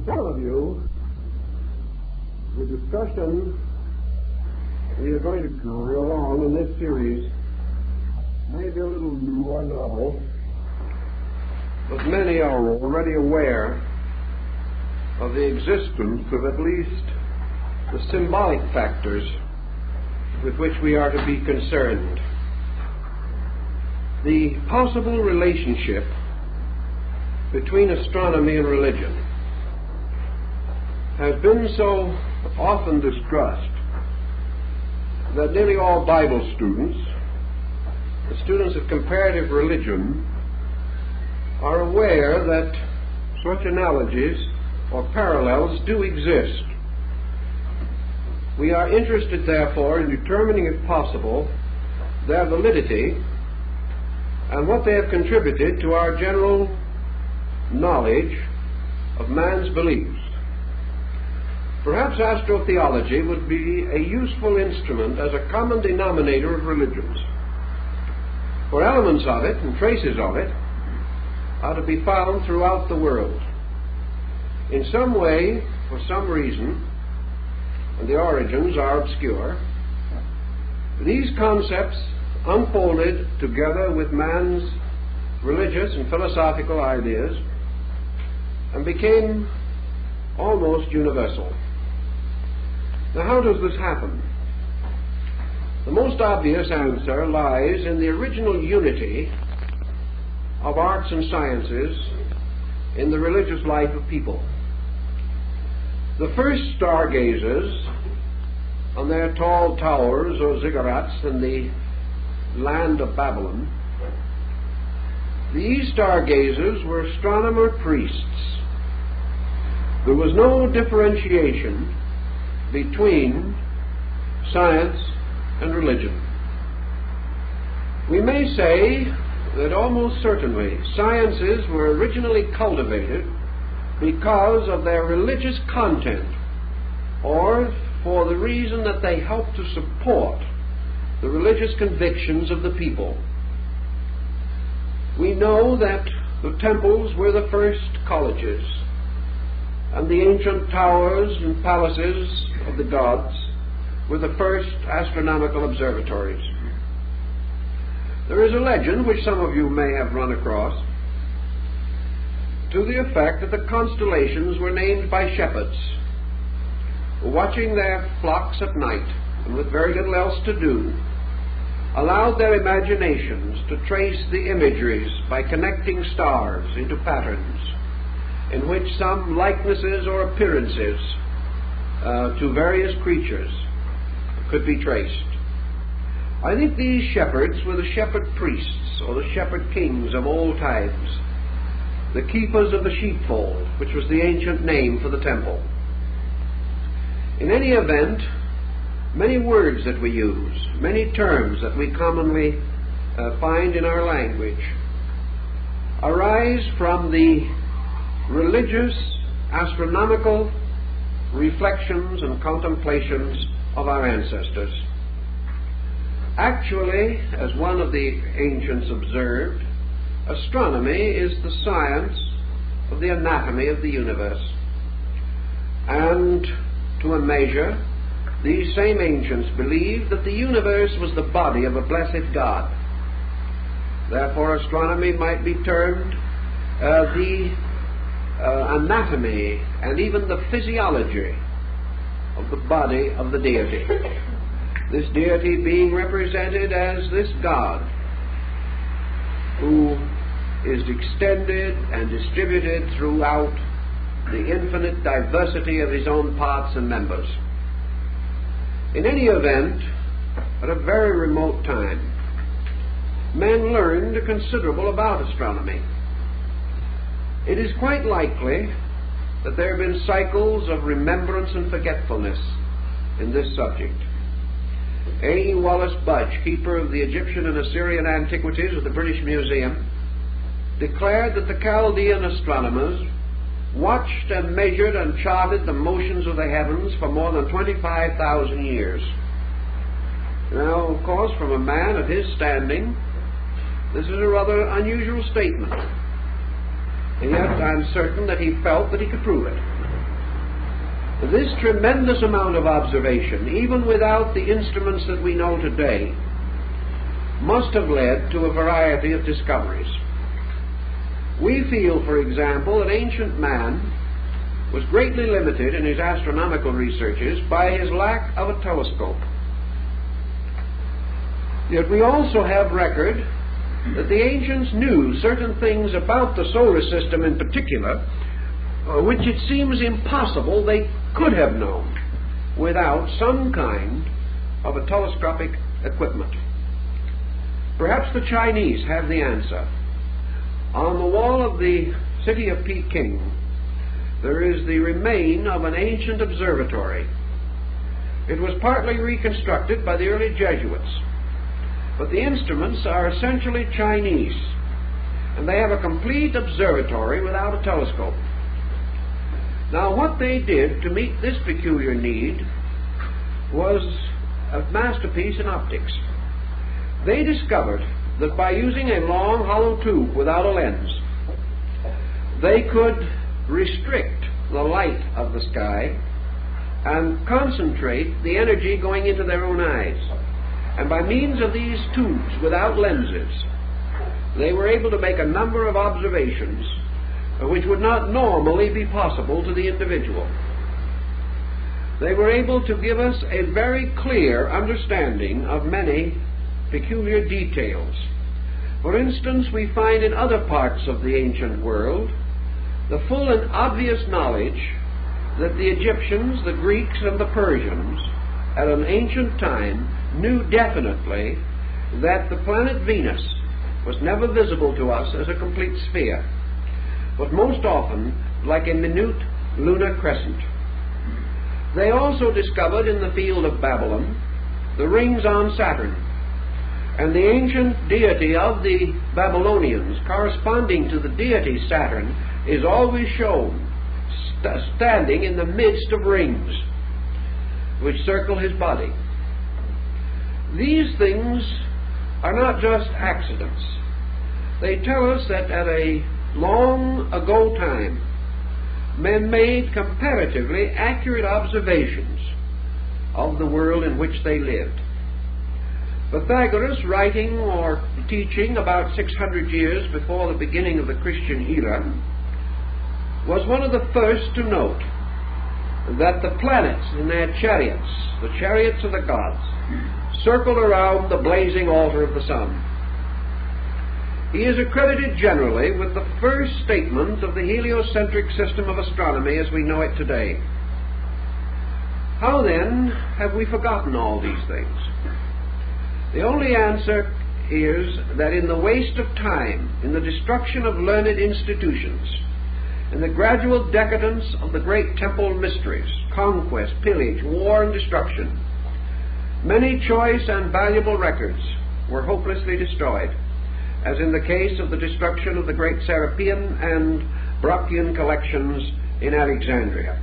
To some of you, the discussion we are going to carry along in this series may be a little new or novel, but many are already aware of the existence of at least the symbolic factors with which we are to be concerned. The possible relationship between astronomy and religion has been so often discussed that nearly all Bible students, the students of comparative religion, are aware that such analogies or parallels do exist. We are interested, therefore, in determining, if possible, their validity and what they have contributed to our general knowledge of man's beliefs. Perhaps astrotheology would be a useful instrument as a common denominator of religions, for elements of it and traces of it are to be found throughout the world. In some way, for some reason, and the origins are obscure, these concepts unfolded together with man's religious and philosophical ideas and became almost universal. Now, how does this happen? The most obvious answer lies in the original unity of arts and sciences in the religious life of people. The first stargazers on their tall towers or ziggurats in the land of Babylon, these stargazers were astronomer priests. There was no differentiation between science and religion. We may say that almost certainly sciences were originally cultivated because of their religious content, or for the reason that they helped to support the religious convictions of the people. We know that the temples were the first colleges, and the ancient towers and palaces of the gods were the first astronomical observatories. There is a legend, which some of you may have run across, to the effect that the constellations were named by shepherds who, watching their flocks at night and with very little else to do, allowed their imaginations to trace the imageries by connecting stars into patterns in which some likenesses or appearances to various creatures could be traced. I think these shepherds were the shepherd priests or the shepherd kings of old times, the keepers of the sheepfold, which was the ancient name for the temple. In any event, many words that we use, many terms that we commonly find in our language, arise from the religious, astronomical reflections and contemplations of our ancestors. Actually, as one of the ancients observed, astronomy is the science of the anatomy of the universe. And to a measure, these same ancients believed that the universe was the body of a blessed God. Therefore, astronomy might be termed the anatomy and even the physiology of the body of the deity. This deity being represented as this God who is extended and distributed throughout the infinite diversity of his own parts and members. In any event, at a very remote time, men learned considerable about astronomy. It is quite likely that there have been cycles of remembrance and forgetfulness in this subject. A. Wallace Budge, keeper of the Egyptian and Assyrian antiquities of the British Museum, declared that the Chaldean astronomers watched and measured and charted the motions of the heavens for more than 25,000 years. Now, of course, from a man of his standing, this is a rather unusual statement. And yet I'm certain that he felt that he could prove it. This tremendous amount of observation, even without the instruments that we know today, must have led to a variety of discoveries. We feel, for example, that ancient man was greatly limited in his astronomical researches by his lack of a telescope. Yet we also have record that the ancients knew certain things about the solar system in particular, which it seems impossible they could have known without some kind of a telescopic equipment. Perhaps the Chinese have the answer. On the wall of the city of Peking, there is the remain of an ancient observatory. It was partly reconstructed by the early Jesuits, but the instruments are essentially Chinese, and they have a complete observatory without a telescope. Now, what they did to meet this peculiar need was a masterpiece in optics. They discovered that by using a long hollow tube without a lens, they could restrict the light of the sky and concentrate the energy going into their own eyes. And by means of these tubes without lenses, they were able to make a number of observations which would not normally be possible to the individual. They were able to give us a very clear understanding of many peculiar details. For instance, we find in other parts of the ancient world the full and obvious knowledge that the Egyptians, the Greeks, and the Persians at an ancient time knew definitely that the planet Venus was never visible to us as a complete sphere, but most often like a minute lunar crescent. They also discovered in the field of Babylon the rings on Saturn, and the ancient deity of the Babylonians, corresponding to the deity Saturn, is always shown standing in the midst of rings which circle his body. These things are not just accidents. They tell us that at a long ago time, men made comparatively accurate observations of the world in which they lived. Pythagoras, writing or teaching about 600 years before the beginning of the Christian era, was one of the first to note that the planets in their chariots, the chariots of the gods, circled around the blazing altar of the sun. He is accredited generally with the first statement of the heliocentric system of astronomy as we know it today. How then have we forgotten all these things? The only answer is that in the waste of time, in the destruction of learned institutions, in the gradual decadence of the great temple mysteries, conquest, pillage, war, and destruction, many choice and valuable records were hopelessly destroyed, as in the case of the destruction of the great Serapean and Brocchian collections in Alexandria.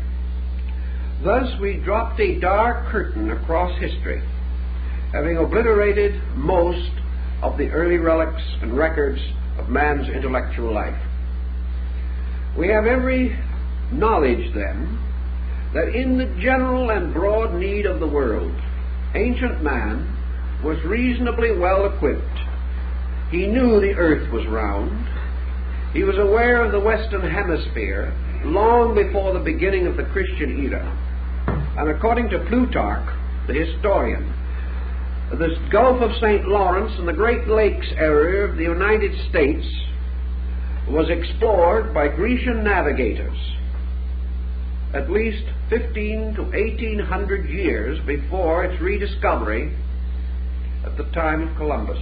Thus we dropped a dark curtain across history, having obliterated most of the early relics and records of man's intellectual life. We have every knowledge, then, that in the general and broad need of the world, ancient man was reasonably well equipped. He knew the earth was round. He was aware of the Western Hemisphere long before the beginning of the Christian era. And according to Plutarch, the historian, the Gulf of St. Lawrence and the Great Lakes area of the United States was explored by Grecian navigators at least 15 to 1800 years before its rediscovery at the time of Columbus.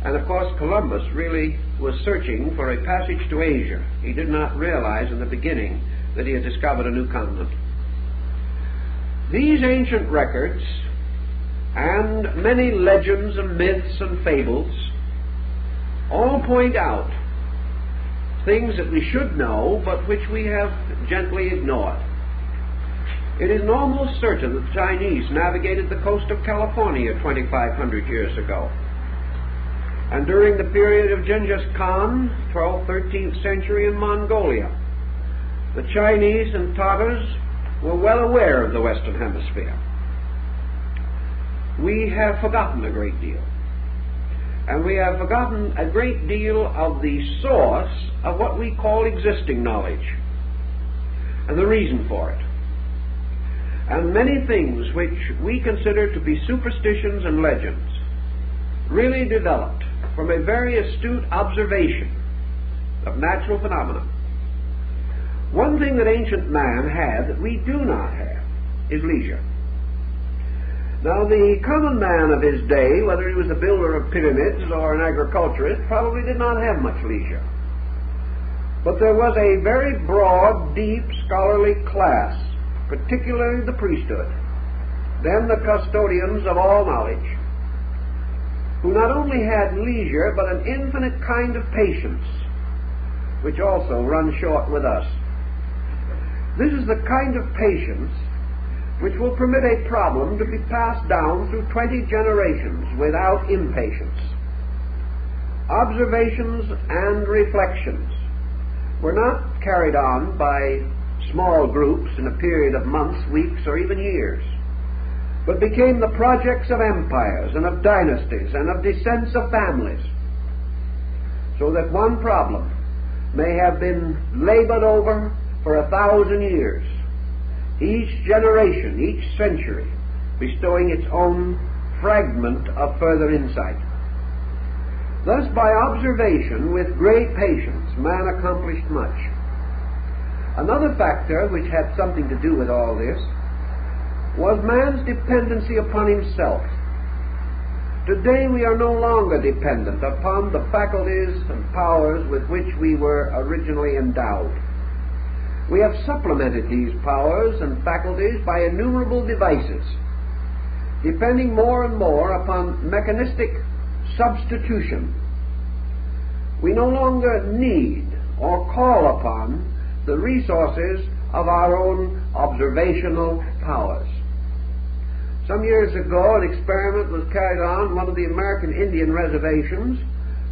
And of course Columbus really was searching for a passage to Asia. He did not realize in the beginning that he had discovered a new continent. These ancient records and many legends and myths and fables all point out things that we should know but which we have gently ignored. It is almost certain that the Chinese navigated the coast of California 2,500 years ago. And during the period of Genghis Khan, 12th, 13th century in Mongolia, The Chinese and Tatars were well aware of the Western Hemisphere. We have forgotten a great deal. And we have forgotten a great deal of the source of what we call existing knowledge and the reason for it. And many things which we consider to be superstitions and legends really developed from a very astute observation of natural phenomena. One thing that ancient man had that we do not have is leisure. Now, the common man of his day, whether he was a builder of pyramids or an agriculturist, probably did not have much leisure. But there was a very broad, deep, scholarly class, particularly the priesthood, then the custodians of all knowledge, who not only had leisure, but an infinite kind of patience, which also runs short with us. This is the kind of patience which will permit a problem to be passed down through 20 generations without impatience. Observations and reflections were not carried on by small groups in a period of months, weeks, or even years, but became the projects of empires and of dynasties and of descents of families, so that one problem may have been labored over for 1,000 years, each generation, each century, bestowing its own fragment of further insight. Thus, by observation with great patience, man accomplished much. Another factor which had something to do with all this was man's dependency upon himself. Today we are no longer dependent upon the faculties and powers with which we were originally endowed. We have supplemented these powers and faculties by innumerable devices, depending more and more upon mechanistic substitution. We no longer need or call upon the resources of our own observational powers. Some years ago, an experiment was carried on one of the American Indian reservations,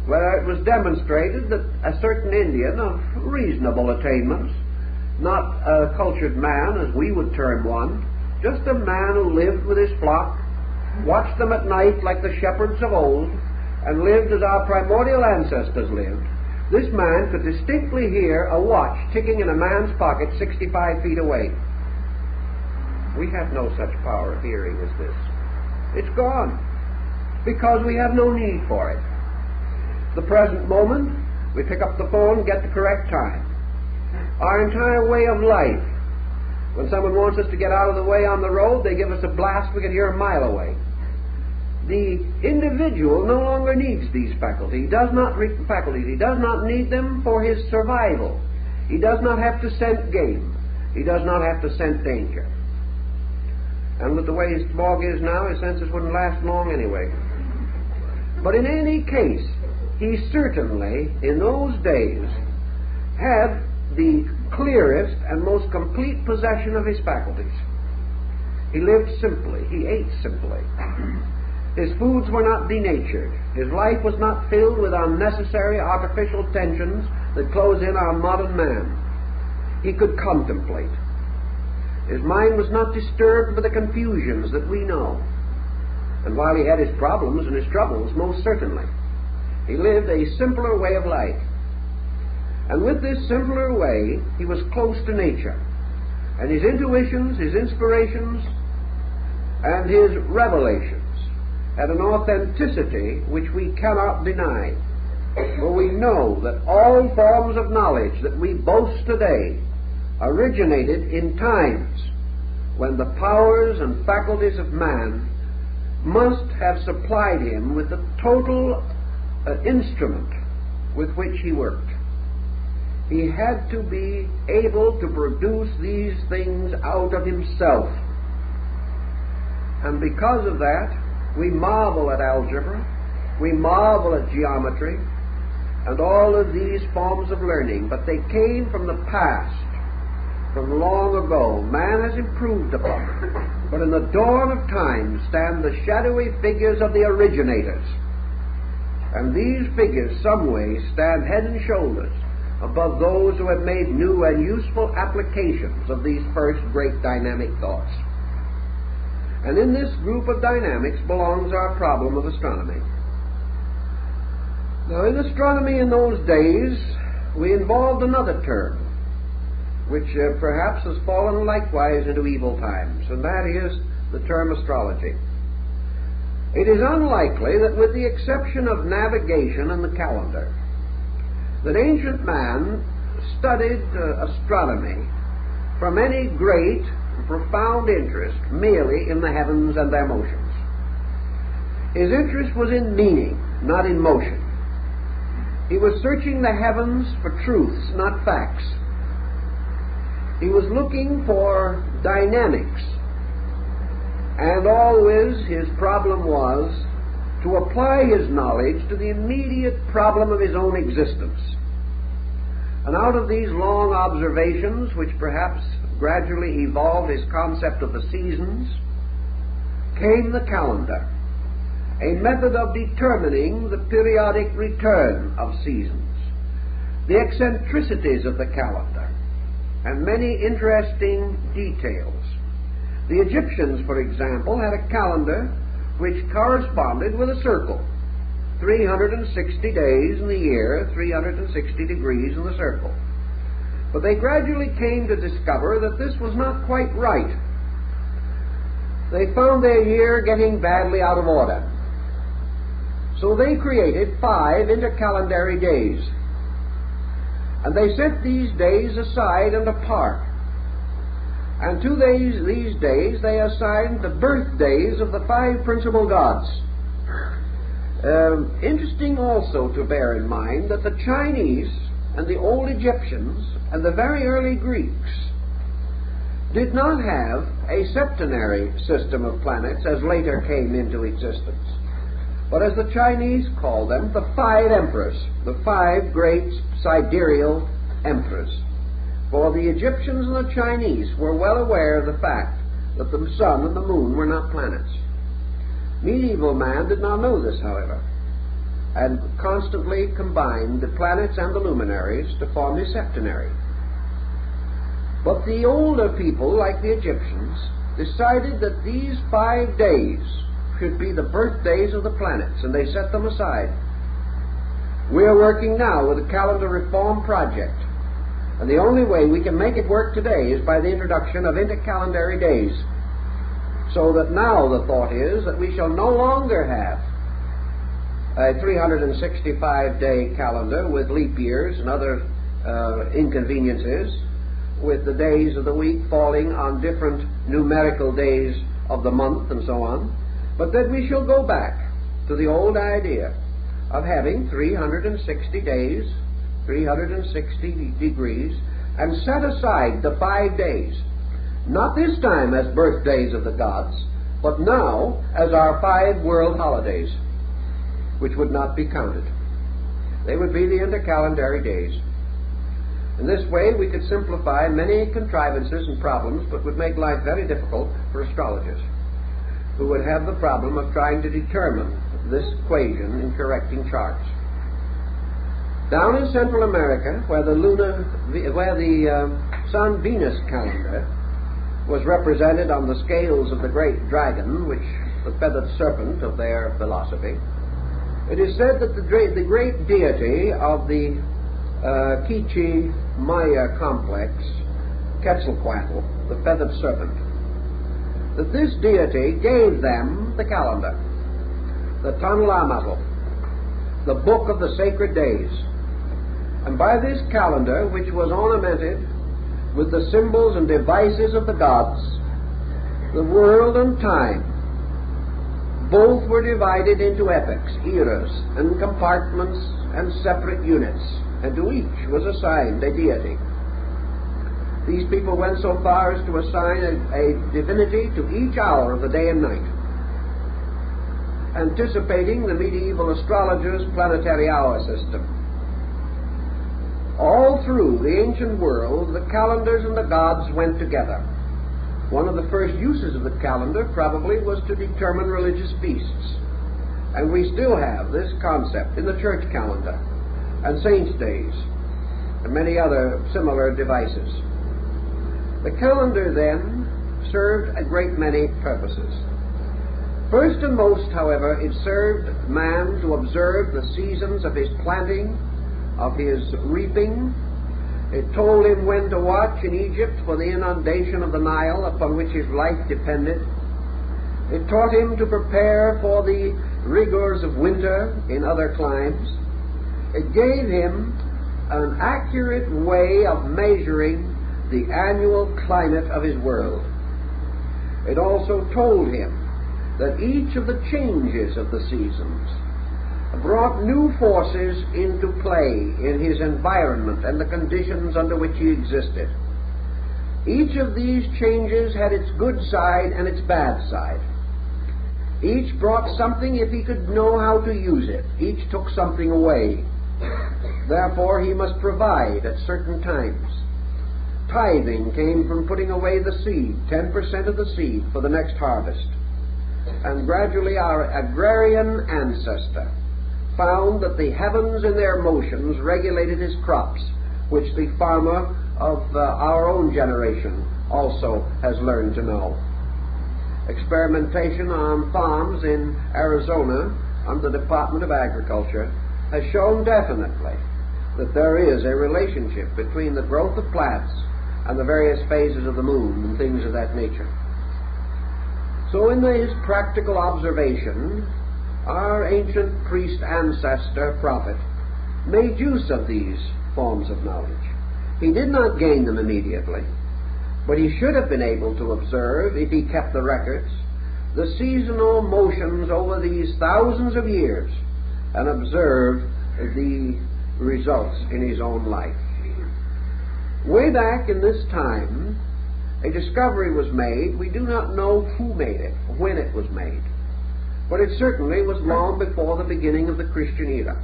where it was demonstrated that a certain Indian of reasonable attainments, not a cultured man as we would term one, just a man who lived with his flock, watched them at night like the shepherds of old, and lived as our primordial ancestors lived. This man could distinctly hear a watch ticking in a man's pocket 65 feet away. We have no such power of hearing as this. It's gone, because we have no need for it. The present moment, we pick up the phone and get the correct time. Our entire way of life, when someone wants us to get out of the way on the road, they give us a blast we can hear a mile away. The individual no longer needs these faculties. He does not need them for his survival. He does not have to scent game. He does not have to scent danger. And with the way his fog is now, his senses wouldn't last long anyway. But in any case, he certainly, in those days, had the clearest and most complete possession of his faculties. He lived simply. He ate simply. His foods were not denatured. His life was not filled with unnecessary artificial tensions that close in on modern man. He could contemplate. His mind was not disturbed by the confusions that we know. And while he had his problems and his troubles, most certainly, he lived a simpler way of life. And with this simpler way, he was close to nature. And his intuitions, his inspirations, and his revelations had an authenticity which we cannot deny. For we know that all forms of knowledge that we boast today originated in times when the powers and faculties of man must have supplied him with the total instrument with which he worked. He had to be able to produce these things out of himself. And because of that, we marvel at algebra, we marvel at geometry, and all of these forms of learning, but they came from the past, from long ago. Man has improved upon it. But in the dawn of time stand the shadowy figures of the originators. And these figures, some way, stand head and shoulders above those who have made new and useful applications of these first great dynamic thoughts. And in this group of dynamics belongs our problem of astronomy. Now, in astronomy in those days, we involved another term, which perhaps has fallen likewise into evil times, and that is the term astrology. It is unlikely that, with the exception of navigation and the calendar, that ancient man studied astronomy from any great, profound interest merely in the heavens and their motions. His interest was in meaning, not in motion. He was searching the heavens for truths, not facts. He was looking for dynamics, and always his problem was to apply his knowledge to the immediate problem of his own existence. And out of these long observations, which perhaps gradually evolved his concept of the seasons, came the calendar, a method of determining the periodic return of seasons, the eccentricities of the calendar, and many interesting details. The Egyptians, for example, had a calendar which corresponded with a circle. 360 days in the year, 360 degrees in the circle. But they gradually came to discover that this was not quite right. They found their year getting badly out of order. So they created 5 intercalendary days. And they set these days aside and apart. And to these days they assigned the birthdays of the 5 principal gods. Interesting also to bear in mind that the Chinese and the old Egyptians and the very early Greeks did not have a septenary system of planets as later came into existence, but as the Chinese call them, the 5 emperors, the 5 great sidereal emperors. For the Egyptians and the Chinese were well aware of the fact that the sun and the moon were not planets. Medieval man did not know this, however, and constantly combined the planets and the luminaries to form the septenary. But the older people, like the Egyptians, decided that these 5 days should be the birthdays of the planets, and they set them aside. We are working now with a calendar reform project, and the only way we can make it work today is by the introduction of intercalendary days. So that now the thought is that we shall no longer have a 365-day calendar with leap years and other inconveniences, with the days of the week falling on different numerical days of the month and so on, but that we shall go back to the old idea of having 360 days, 360 degrees, and set aside the 5 days. Not this time as birthdays of the gods, but now as our 5 world holidays, which would not be counted. They would be the intercalendary days. In this way we could simplify many contrivances and problems, but would make life very difficult for astrologers, who would have the problem of trying to determine this equation in correcting charts. Down in Central America, where the Sun-Venus calendar was represented on the scales of the great dragon, which the feathered serpent of their philosophy, it is said that the great deity of the Quiche Maya complex, Quetzalcoatl, the feathered serpent, that this deity gave them the calendar, the Tanlamatl, the book of the sacred days. And by this calendar, which was ornamented with the symbols and devices of the gods, the world and time both were divided into epochs, eras, and compartments and separate units, and to each was assigned a deity. These people went so far as to assign a divinity to each hour of the day and night, anticipating the medieval astrologers' planetary hour system. All through the ancient world, the calendars and the gods went together. One of the first uses of the calendar probably was to determine religious feasts. And we still have this concept in the church calendar and saints' days. and many other similar devices. The calendar then served a great many purposes. First and most, however, it served man to observe the seasons of his planting, of his reaping. It told him when to watch in Egypt for the inundation of the Nile upon which his life depended. It taught him to prepare for the rigors of winter in other climes. It gave him an accurate way of measuring the annual climate of his world. It also told him that each of the changes of the seasons brought new forces into play in his environment and the conditions under which he existed. Each of these changes had its good side and its bad side. Each brought something if he could know how to use it. Each took something away. Therefore, he must provide at certain times. Tithing came from putting away the seed, 10% of the seed, for the next harvest. And gradually our agrarian ancestor found that the heavens in their motions regulated his crops, which the farmer of our own generation also has learned to know. Experimentation on farms in Arizona under the Department of Agriculture has shown definitely that there is a relationship between the growth of plants and the various phases of the moon and things of that nature. So in his practical observation, our ancient priest ancestor prophet made use of these forms of knowledge. He did not gain them immediately, but he should have been able to observe, if he kept the records, the seasonal motions over these thousands of years and observe the results in his own life. Way back in this time, a discovery was made. We do not know who made it, when it was made, but it certainly was long before the beginning of the Christian era.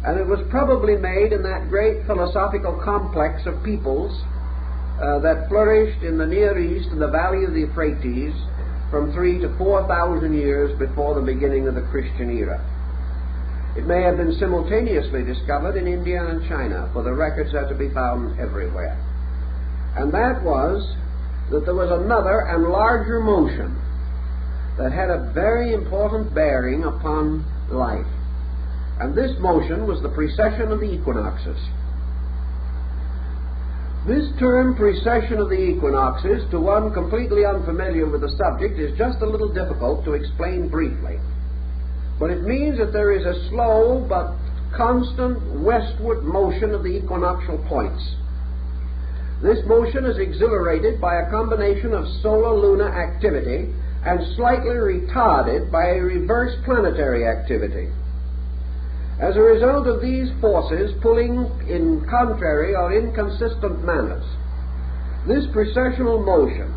And it was probably made in that great philosophical complex of peoples that flourished in the Near East and the valley of the Euphrates from 3,000 to 4,000 years before the beginning of the Christian era. It may have been simultaneously discovered in India and China, for the records are to be found everywhere. And that was that there was another and larger motion that had a very important bearing upon life. And this motion was the precession of the equinoxes. This term, precession of the equinoxes, to one completely unfamiliar with the subject, is just a little difficult to explain briefly. But it means that there is a slow but constant westward motion of the equinoctial points. This motion is exhilarated by a combination of solar-lunar activity and slightly retarded by a reverse planetary activity. As a result of these forces pulling in contrary or inconsistent manners, this precessional motion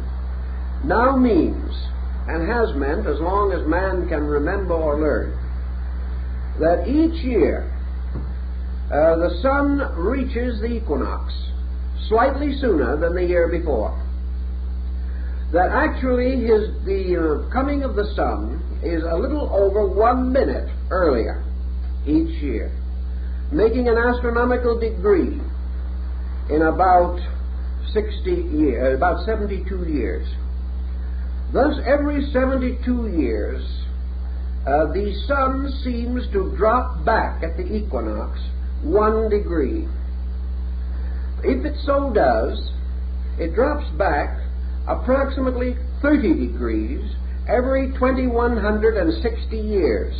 now means, and has meant as long as man can remember or learn, that each year the sun reaches the equinox slightly sooner than the year before. That actually the coming of the sun is a little over 1 minute earlier each year, making an astronomical degree in about 72 years. Thus, every 72 years, the sun seems to drop back at the equinox 1 degree. If it so does, it drops back approximately 30 degrees every 2,160 years.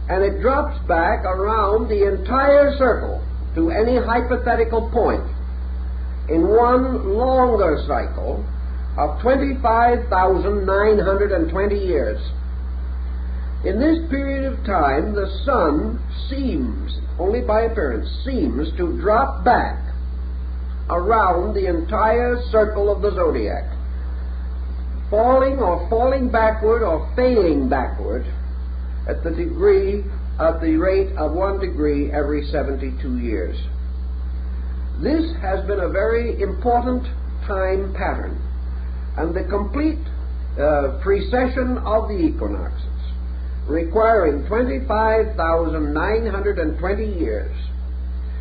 And it drops back around the entire circle to any hypothetical point in one longer cycle of 25,920 years. In this period of time, the sun seems, only by appearance, seems to drop back around the entire circle of the zodiac, falling backward or fading backward at the rate of 1 degree every 72 years. This has been a very important time pattern, and the complete precession of the equinoxes, requiring 25,920 years,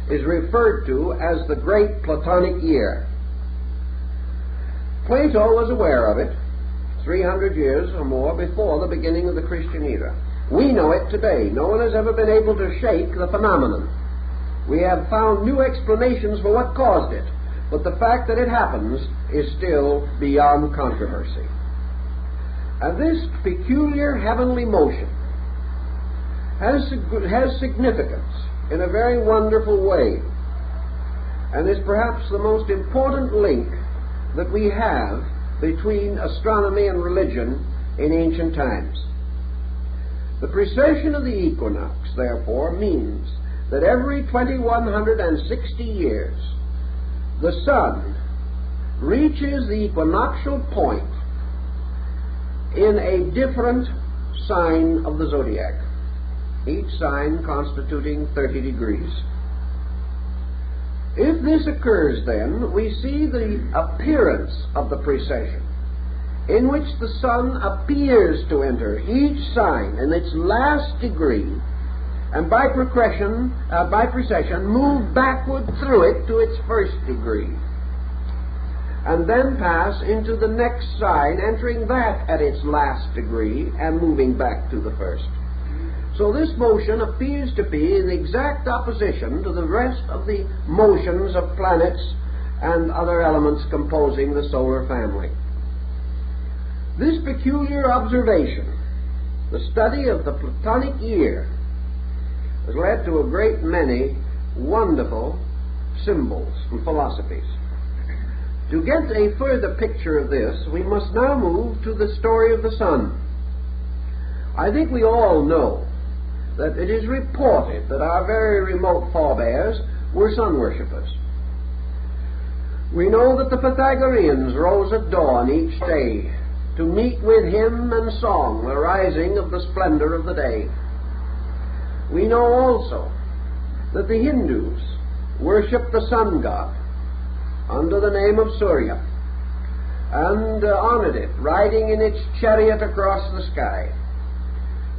is referred to as the Great Platonic Year. Plato was aware of it 300 years or more before the beginning of the Christian era. We know it today. No one has ever been able to shake the phenomenon. We have found new explanations for what caused it, but the fact that it happens is still beyond controversy. And this peculiar heavenly motion has significance in a very wonderful way, and is perhaps the most important link that we have between astronomy and religion in ancient times. The precession of the equinox, therefore, means that every 2160 years the sun reaches the equinoctial point in a different sign of the zodiac, each sign constituting 30 degrees. If this occurs, then, we see the appearance of the precession, in which the sun appears to enter each sign in its last degree, and by precession move backward through it to its first degree, and then pass into the next sign, entering that at its last degree and moving back to the first. So this motion appears to be in exact opposition to the rest of the motions of planets and other elements composing the solar family. This peculiar observation, the study of the Platonic year, has led to a great many wonderful symbols and philosophies. To get a further picture of this, we must now move to the story of the sun. I think we all know that it is reported that our very remote forebears were sun worshippers. We know that the Pythagoreans rose at dawn each day to meet with hymn and song the rising of the splendor of the day. We know also that the Hindus worship the sun god under the name of Surya and honored it, riding in its chariot across the sky.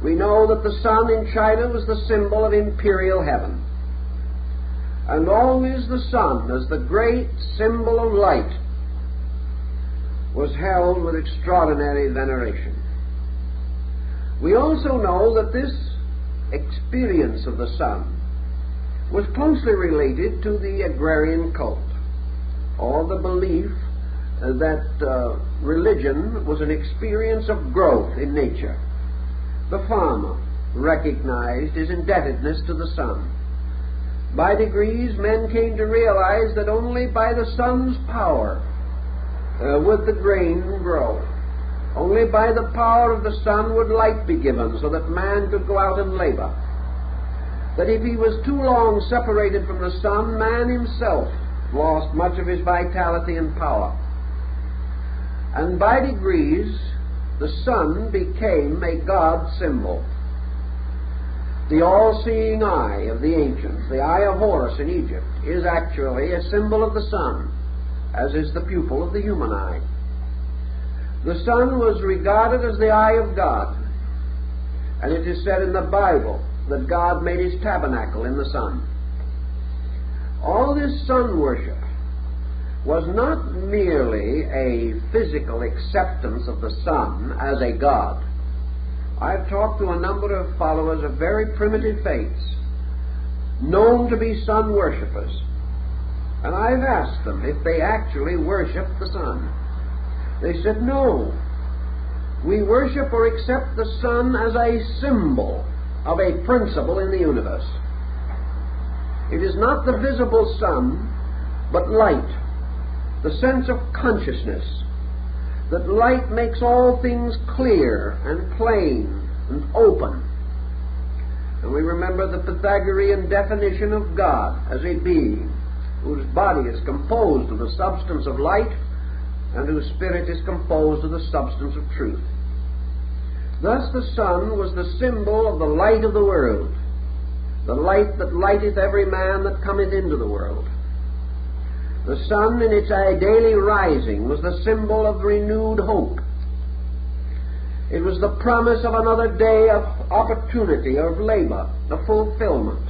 We know that the sun in China was the symbol of imperial heaven, and always the sun, as the great symbol of light, was held with extraordinary veneration. We also know that this experience of the sun was closely related to the agrarian cult, or the belief that religion was an experience of growth in nature. The farmer recognized his indebtedness to the sun. By degrees, men came to realize that only by the sun's power would the grain grow. Only by the power of the sun would light be given so that man could go out and labor. That if he was too long separated from the sun, man himself lost much of his vitality and power. And by degrees, the sun became a God symbol. The all-seeing eye of the ancients, the eye of Horus in Egypt, is actually a symbol of the sun, as is the pupil of the human eye. The sun was regarded as the eye of God, and it is said in the Bible that God made his tabernacle in the sun. All this sun worship was not merely a physical acceptance of the sun as a god. I've talked to a number of followers of very primitive faiths, known to be sun worshippers, and I've asked them if they actually worship the sun. They said, no. We worship or accept the sun as a symbol of a principle in the universe. It is not the visible sun, but light, the sense of consciousness, that light makes all things clear and plain and open. And we remember the Pythagorean definition of God as a being whose body is composed of the substance of light and whose spirit is composed of the substance of truth. Thus the sun was the symbol of the light of the world, the light that lighteth every man that cometh into the world. The sun in its daily rising was the symbol of renewed hope. It was the promise of another day of opportunity, of labor, of fulfillment.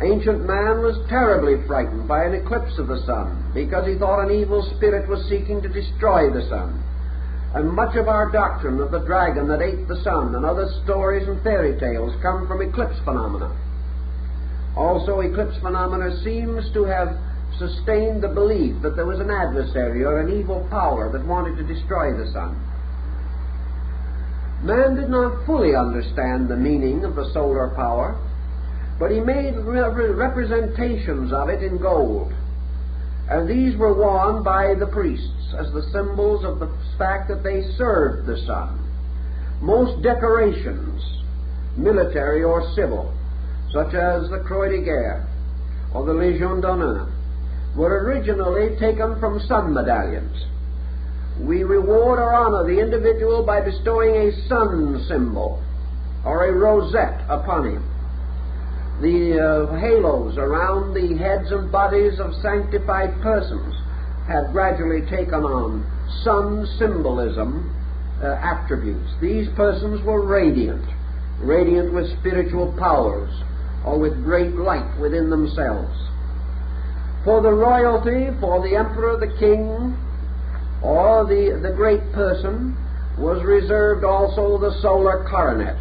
Ancient man was terribly frightened by an eclipse of the sun because he thought an evil spirit was seeking to destroy the sun. And much of our doctrine of the dragon that ate the sun and other stories and fairy tales come from eclipse phenomena. Also, eclipse phenomena seems to have sustained the belief that there was an adversary or an evil power that wanted to destroy the sun. Man did not fully understand the meaning of the solar power, but he made representations of it in gold, and these were worn by the priests as the symbols of the fact that they served the sun. Most decorations, military or civil, such as the Croix de Guerre or the Légion d'honneur, were originally taken from sun medallions. We reward or honor the individual by bestowing a sun symbol or a rosette upon him. The halos around the heads and bodies of sanctified persons have gradually taken on sun symbolism attributes. These persons were radiant with spiritual powers, or with great light within themselves. For the royalty, for the emperor, the king, or the great person, was reserved also the solar coronet.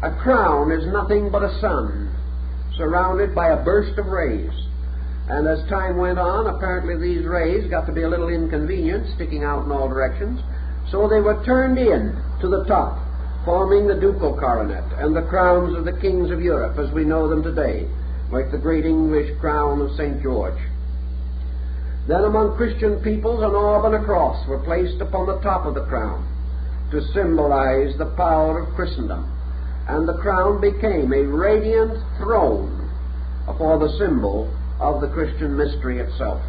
A crown is nothing but a sun, surrounded by a burst of rays. And as time went on, apparently these rays got to be a little inconvenient, sticking out in all directions, so they were turned in to the top, forming the ducal coronet and the crowns of the kings of Europe as we know them today, like the great English crown of St. George. Then among Christian peoples an orb and a cross were placed upon the top of the crown to symbolize the power of Christendom, and the crown became a radiant throne for the symbol of the Christian mystery itself.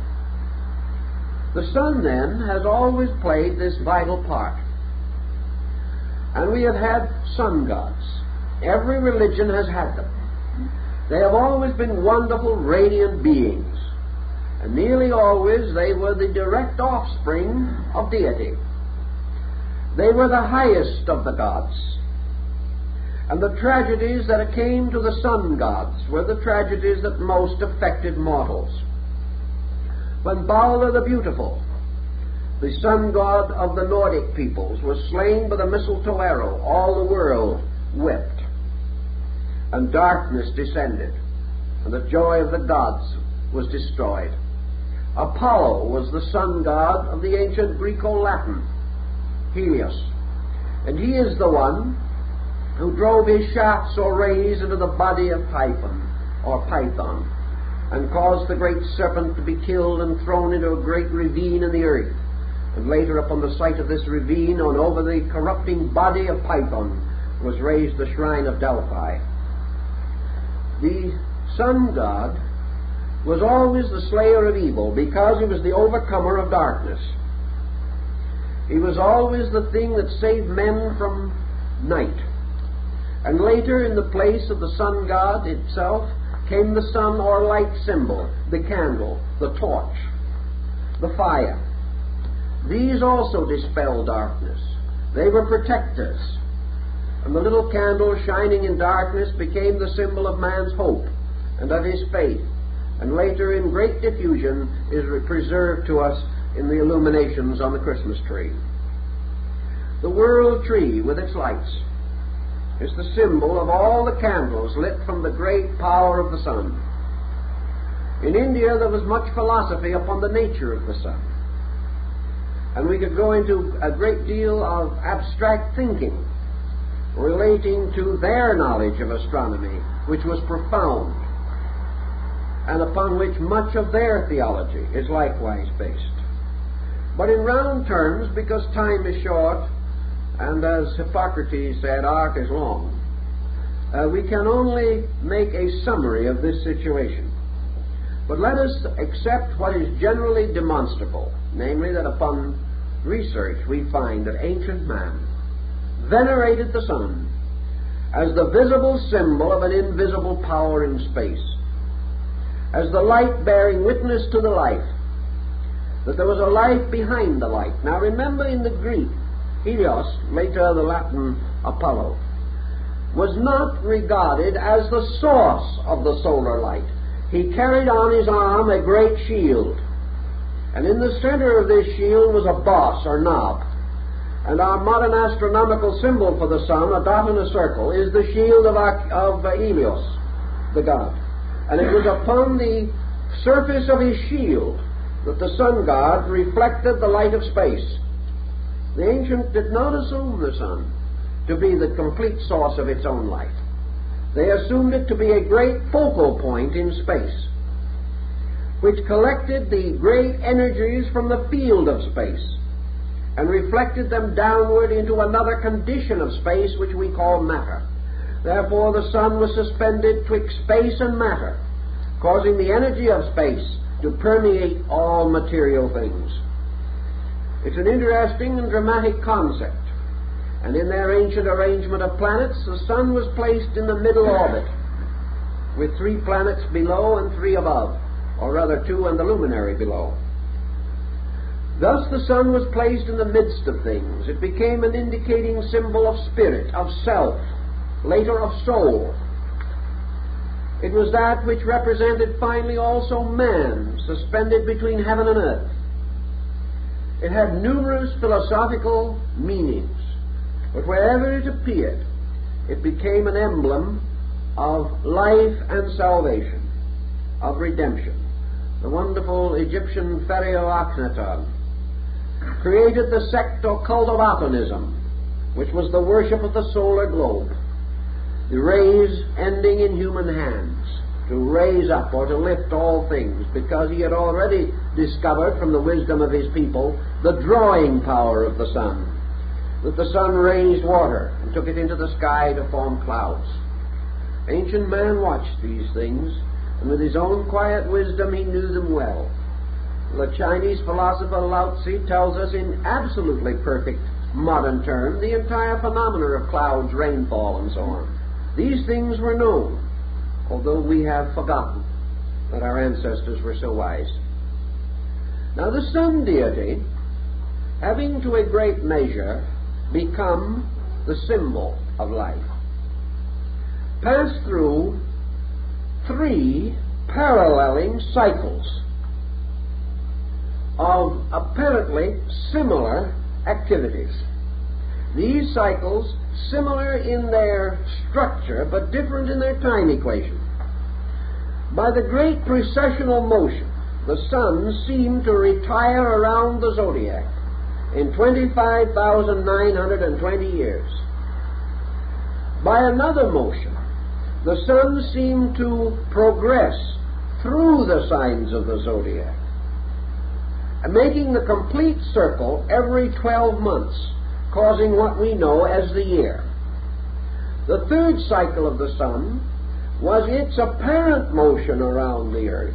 The sun, then, has always played this vital part. And we have had sun gods. Every religion has had them. They have always been wonderful, radiant beings. And nearly always they were the direct offspring of deity. They were the highest of the gods. And the tragedies that came to the sun gods were the tragedies that most affected mortals. When Balder the Beautiful, the sun god of the Nordic peoples, was slain by the mistletoe arrow, all the world wept, and darkness descended, and the joy of the gods was destroyed. Apollo was the sun god of the ancient Greco-Latin, Helios, and he is the one who drove his shafts or rays into the body of Python, and caused the great serpent to be killed and thrown into a great ravine in the earth. And later, upon the site of this ravine, and over the corrupting body of Python, was raised the shrine of Delphi. The sun god was always the slayer of evil because he was the overcomer of darkness. He was always the thing that saved men from night. And later, in the place of the sun god itself, came the sun or light symbol, the candle, the torch, the fire. These also dispelled darkness. They were protectors. And the little candle shining in darkness became the symbol of man's hope and of his faith, and later in great diffusion is preserved to us in the illuminations on the Christmas tree. The world tree with its lights is the symbol of all the candles lit from the great power of the sun. In India there was much philosophy upon the nature of the sun, and we could go into a great deal of abstract thinking relating to their knowledge of astronomy, which was profound, and upon which much of their theology is likewise based. But in round terms, because time is short, and as Hippocrates said, art is long, we can only make a summary of this situation. But let us accept what is generally demonstrable, namely that upon research we find that ancient man venerated the sun as the visible symbol of an invisible power in space, as the light bearing witness to the life, that there was a life behind the light. Now remember, in the Greek, Helios, later the Latin Apollo, was not regarded as the source of the solar light. He carried on his arm a great shield, and in the center of this shield was a boss or knob. And our modern astronomical symbol for the sun, a dot in a circle, is the shield of Helios, the god. And it was upon the surface of his shield that the sun god reflected the light of space. The ancients did not assume the sun to be the complete source of its own light. They assumed it to be a great focal point in space, which collected the great energies from the field of space and reflected them downward into another condition of space which we call matter. Therefore the sun was suspended twixt space and matter, causing the energy of space to permeate all material things. It's an interesting and dramatic concept. And in their ancient arrangement of planets, the sun was placed in the middle orbit, with 3 planets below and 3 above, or rather 2 and the luminary below. Thus the sun was placed in the midst of things. It became an indicating symbol of spirit, of self, later of soul. It was that which represented finally also man, suspended between heaven and earth. It had numerous philosophical meanings, but wherever it appeared, it became an emblem of life and salvation, of redemption. The wonderful Egyptian Pharaoh Akhenaton created the sect or cult of Atonism, which was the worship of the solar globe, the rays ending in human hands, to raise up or to lift all things, because he had already discovered from the wisdom of his people the drawing power of the sun, that the sun raised water and took it into the sky to form clouds. Ancient man watched these things, and with his own quiet wisdom he knew them well. The Chinese philosopher Lao Tzu tells us in absolutely perfect modern terms the entire phenomena of clouds, rainfall, and so on. These things were known, although we have forgotten that our ancestors were so wise. Now the sun deity, having to a great measure become the symbol of life, passed through 3 paralleling cycles of apparently similar activities. These cycles, similar in their structure but different in their time equation. By the great precessional motion, the sun seemed to retire around the zodiac in 25,920 years. By another motion, the sun seemed to progress through the signs of the zodiac, making the complete circle every 12 months, causing what we know as the year. The 3rd cycle of the sun was its apparent motion around the earth,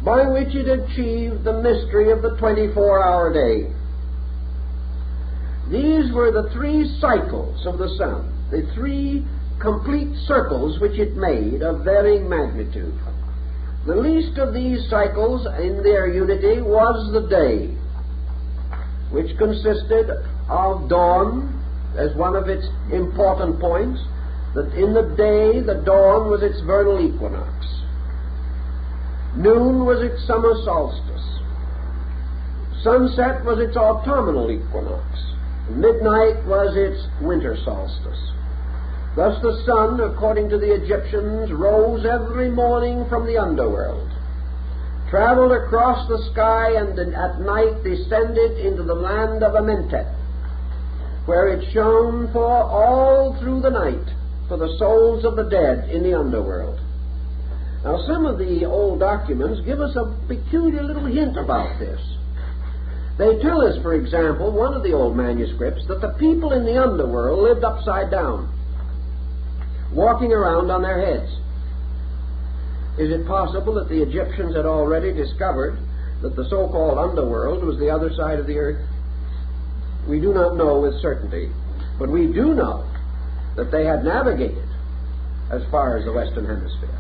by which it achieved the mystery of the 24-hour day. These were the 3 cycles of the sun, the 3 complete circles which it made of varying magnitude. The least of these cycles in their unity was the day, which consisted of dawn as one of its important points, that in the day the dawn was its vernal equinox, noon was its summer solstice, sunset was its autumnal equinox, midnight was its winter solstice. Thus the sun, according to the Egyptians, rose every morning from the underworld, traveled across the sky, and at night descended into the land of Amentet, where it shone for all through the night for the souls of the dead in the underworld. Now, some of the old documents give us a peculiar little hint about this. They tell us, for example, one of the old manuscripts, that the people in the underworld lived upside down, walking around on their heads. Is it possible that the Egyptians had already discovered that the so-called underworld was the other side of the earth? We do not know with certainty, but we do know that they had navigated as far as the Western Hemisphere,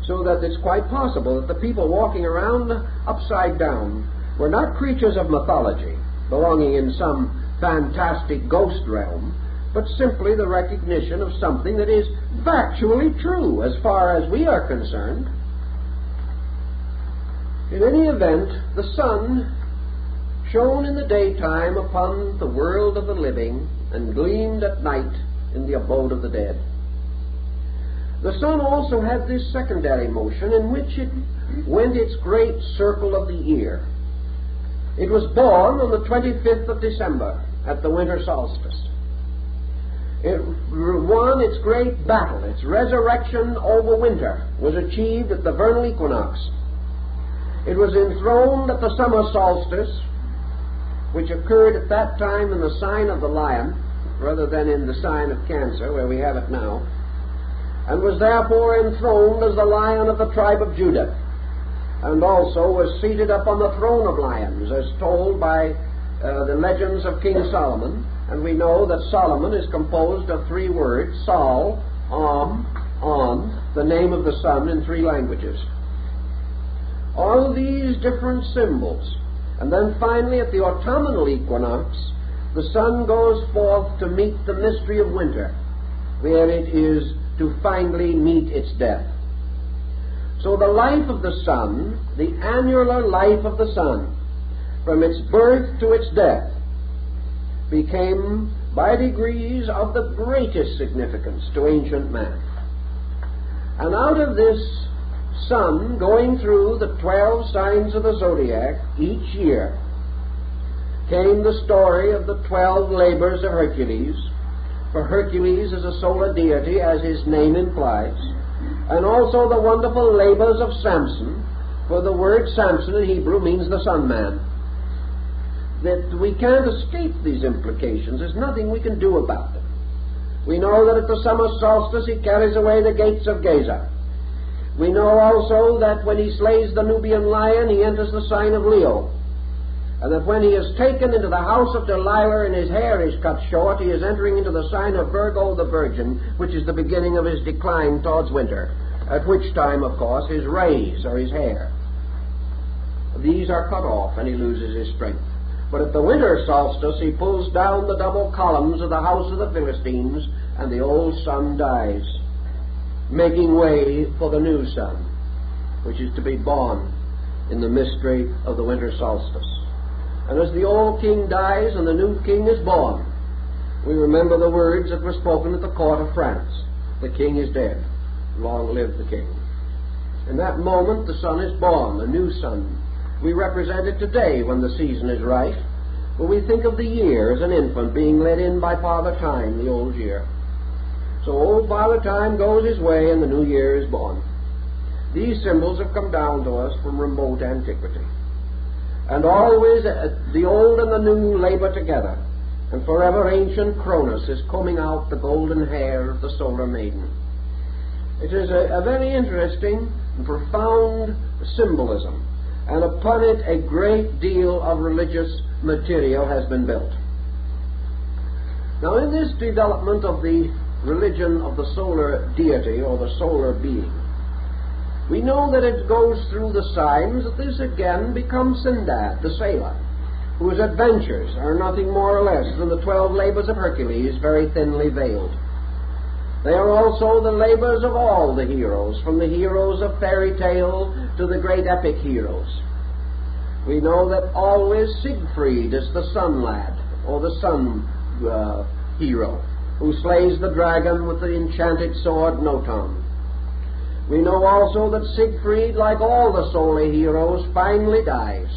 so that it's quite possible that the people walking around upside down were not creatures of mythology belonging in some fantastic ghost realm, but simply the recognition of something that is factually true as far as we are concerned. In any event, the sun shone in the daytime upon the world of the living and gleamed at night in the abode of the dead. The sun also had this secondary motion in which it went its great circle of the year. It was born on the 25th of December at the winter solstice. It won its great battle. Its resurrection over winter was achieved at the vernal equinox. It was enthroned at the summer solstice, which occurred at that time in the sign of the lion, rather than in the sign of Cancer, where we have it now, and was therefore enthroned as the Lion of the tribe of Judah, and also was seated upon the throne of lions, as told by the legends of King Solomon. And we know that Solomon is composed of three words: Sol, On, the name of the sun in three languages. All these different symbols. And then finally at the autumnal equinox, the sun goes forth to meet the mystery of winter, where it is to finally meet its death. So the life of the sun, the annular life of the sun, from its birth to its death, became by degrees of the greatest significance to ancient man. And out of this sun going through the 12 signs of the zodiac each year came the story of the 12 labors of Hercules. For Hercules is a solar deity, as his name implies, and also the wonderful labors of Samson, for the word Samson in Hebrew means the sun man. That we can't escape these implications. There's nothing we can do about them. We know that at the summer solstice he carries away the gates of Gaza. We know also that when he slays the Nubian lion, he enters the sign of Leo. And that when he is taken into the house of Delilah and his hair is cut short, he is entering into the sign of Virgo the Virgin, which is the beginning of his decline towards winter, at which time, of course, his rays or his hair, these are cut off and he loses his strength. But at the winter solstice he pulls down the double columns of the house of the Philistines, and the old sun dies, making way for the new sun, which is to be born in the mystery of the winter solstice. And as the old king dies and the new king is born, we remember the words that were spoken at the court of France: the king is dead, long live the king. In that moment the son is born, the new son. We represent it today when the season is right, for we think of the year as an infant being led in by Father Time, the old year. So old Father Time goes his way and the new year is born. These symbols have come down to us from remote antiquity. And always the old and the new labor together, and forever ancient Cronus is combing out the golden hair of the solar maiden. It is a very interesting and profound symbolism, and upon it a great deal of religious material has been built. Now, in this development of the religion of the solar deity or the solar being, we know that it goes through the signs that this again becomes Sindad, the sailor, whose adventures are nothing more or less than the 12 labors of Hercules, very thinly veiled. They are also the labors of all the heroes, from the heroes of fairy tale to the great epic heroes. We know that always Siegfried is the sun lad, or the sun hero, who slays the dragon with the enchanted sword Noton. We know also that Siegfried, like all the solar heroes, finally dies,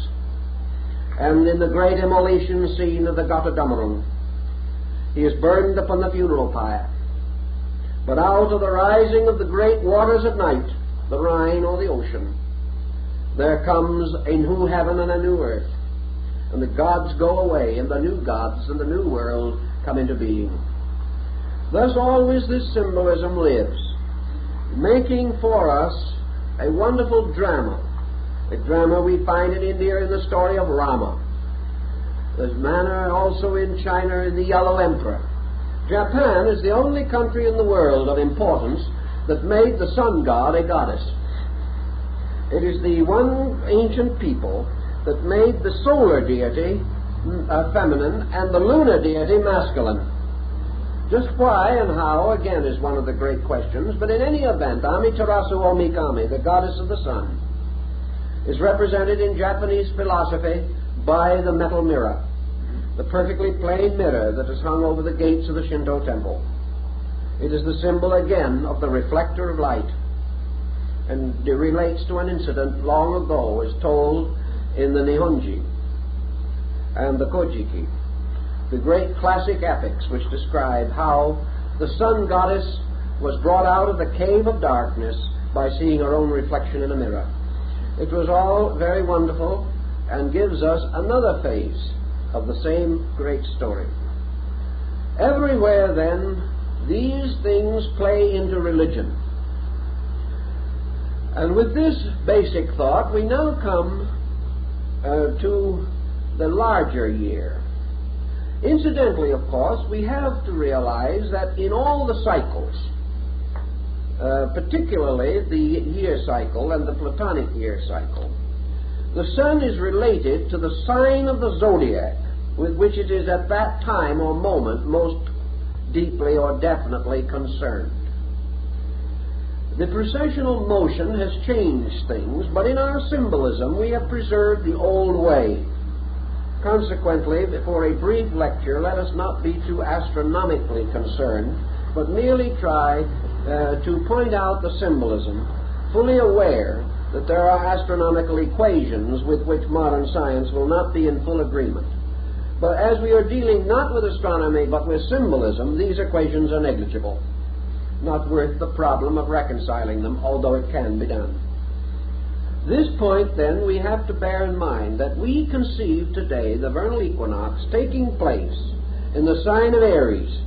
and in the great immolation scene of the Götterdämmerung, he is burned upon the funeral pyre. But out of the rising of the great waters at night, the Rhine or the ocean, there comes a new heaven and a new earth, and the gods go away, and the new gods and the new world come into being. Thus always this symbolism lives, making for us a wonderful drama. A drama we find in India in the story of Rama. There's manner also in China in the Yellow Emperor. Japan is the only country in the world of importance that made the sun god a goddess. It is the one ancient people that made the solar deity feminine and the lunar deity masculine. Just why and how, again, is one of the great questions, but in any event, Amaterasu Omikami, the goddess of the sun, is represented in Japanese philosophy by the metal mirror, the perfectly plain mirror that is hung over the gates of the Shinto temple. It is the symbol, again, of the reflector of light, and it relates to an incident long ago, as told in the Nihonji and the Kojiki, the great classic epics which describe how the sun goddess was brought out of the cave of darkness by seeing her own reflection in a mirror. It was all very wonderful and gives us another phase of the same great story. Everywhere, then, these things play into religion. And with this basic thought, we now come to the larger year. Incidentally, of course, we have to realize that in all the cycles, particularly the year cycle and the Platonic year cycle, the sun is related to the sign of the zodiac with which it is at that time or moment most deeply or definitely concerned. The processional motion has changed things, but in our symbolism we have preserved the old way. Consequently, for a brief lecture, let us not be too astronomically concerned, but merely try to point out the symbolism, fully aware that there are astronomical equations with which modern science will not be in full agreement. But as we are dealing not with astronomy but with symbolism, these equations are negligible, not worth the problem of reconciling them, although it can be done. This point, then, we have to bear in mind that we conceive today the vernal equinox taking place in the sign of Aries,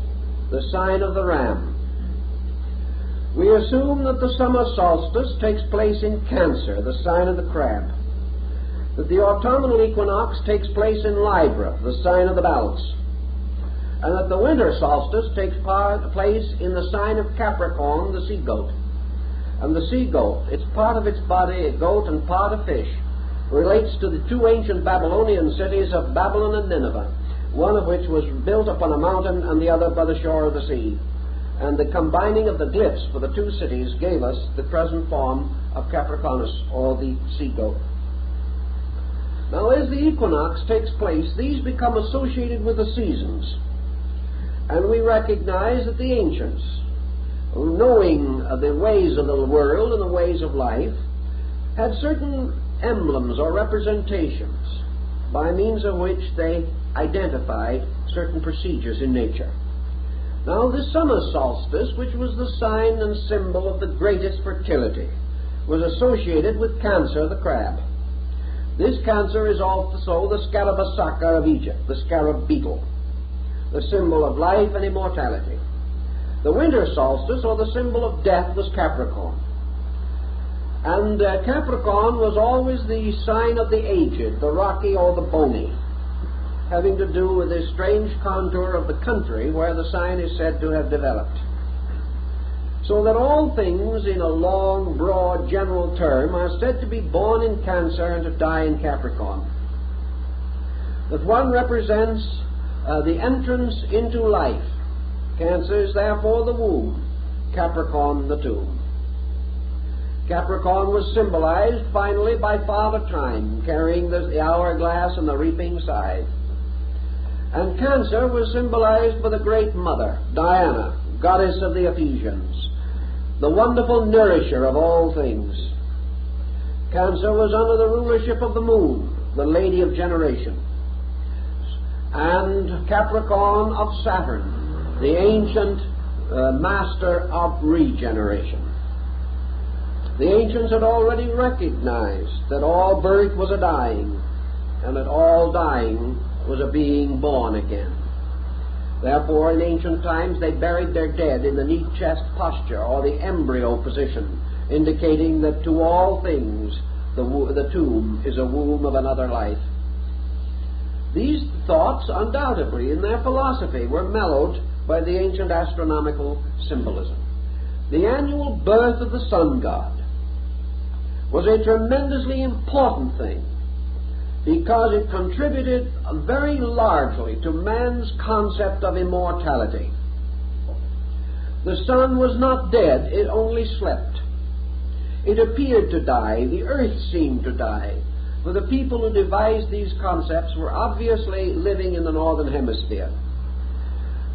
the sign of the ram. We assume that the summer solstice takes place in Cancer, the sign of the crab, that the autumnal equinox takes place in Libra, the sign of the balance, and that the winter solstice takes place in the sign of Capricorn, the sea goat. And the sea goat, it's part of its body a goat and part a fish, relates to the two ancient Babylonian cities of Babylon and Nineveh, one of which was built upon a mountain and the other by the shore of the sea. And the combining of the glyphs for the two cities gave us the present form of Capricornus, or the sea goat. Now, as the equinox takes place, these become associated with the seasons. And we recognize that the ancients, knowing the ways of the world and the ways of life, had certain emblems or representations by means of which they identified certain procedures in nature. Now, the summer solstice, which was the sign and symbol of the greatest fertility, was associated with Cancer, the crab. This Cancer is also the Scarabasaka of Egypt, the scarab beetle, the symbol of life and immortality. The winter solstice, or the symbol of death, was Capricorn. And Capricorn was always the sign of the aged, the rocky or the bony, having to do with this strange contour of the country where the sign is said to have developed. So that all things, in a long, broad, general term, are said to be born in Cancer and to die in Capricorn. That one represents the entrance into life. Cancer is therefore the womb, Capricorn the tomb. Capricorn was symbolized finally by Father Time, carrying the hourglass and the reaping scythe. And Cancer was symbolized by the great mother, Diana, goddess of the Ephesians, the wonderful nourisher of all things. Cancer was under the rulership of the moon, the lady of generation, and Capricorn of Saturn, the ancient master of regeneration. The ancients had already recognized that all birth was a dying, and that all dying was a being born again. Therefore, in ancient times, they buried their dead in the neat chest posture, or the embryo position, indicating that to all things the tomb is a womb of another life. These thoughts, undoubtedly, in their philosophy, were mellowed by the ancient astronomical symbolism. The annual birth of the sun god was a tremendously important thing, because it contributed very largely to man's concept of immortality. The sun was not dead, it only slept. It appeared to die, the earth seemed to die, for the people who devised these concepts were obviously living in the northern hemisphere.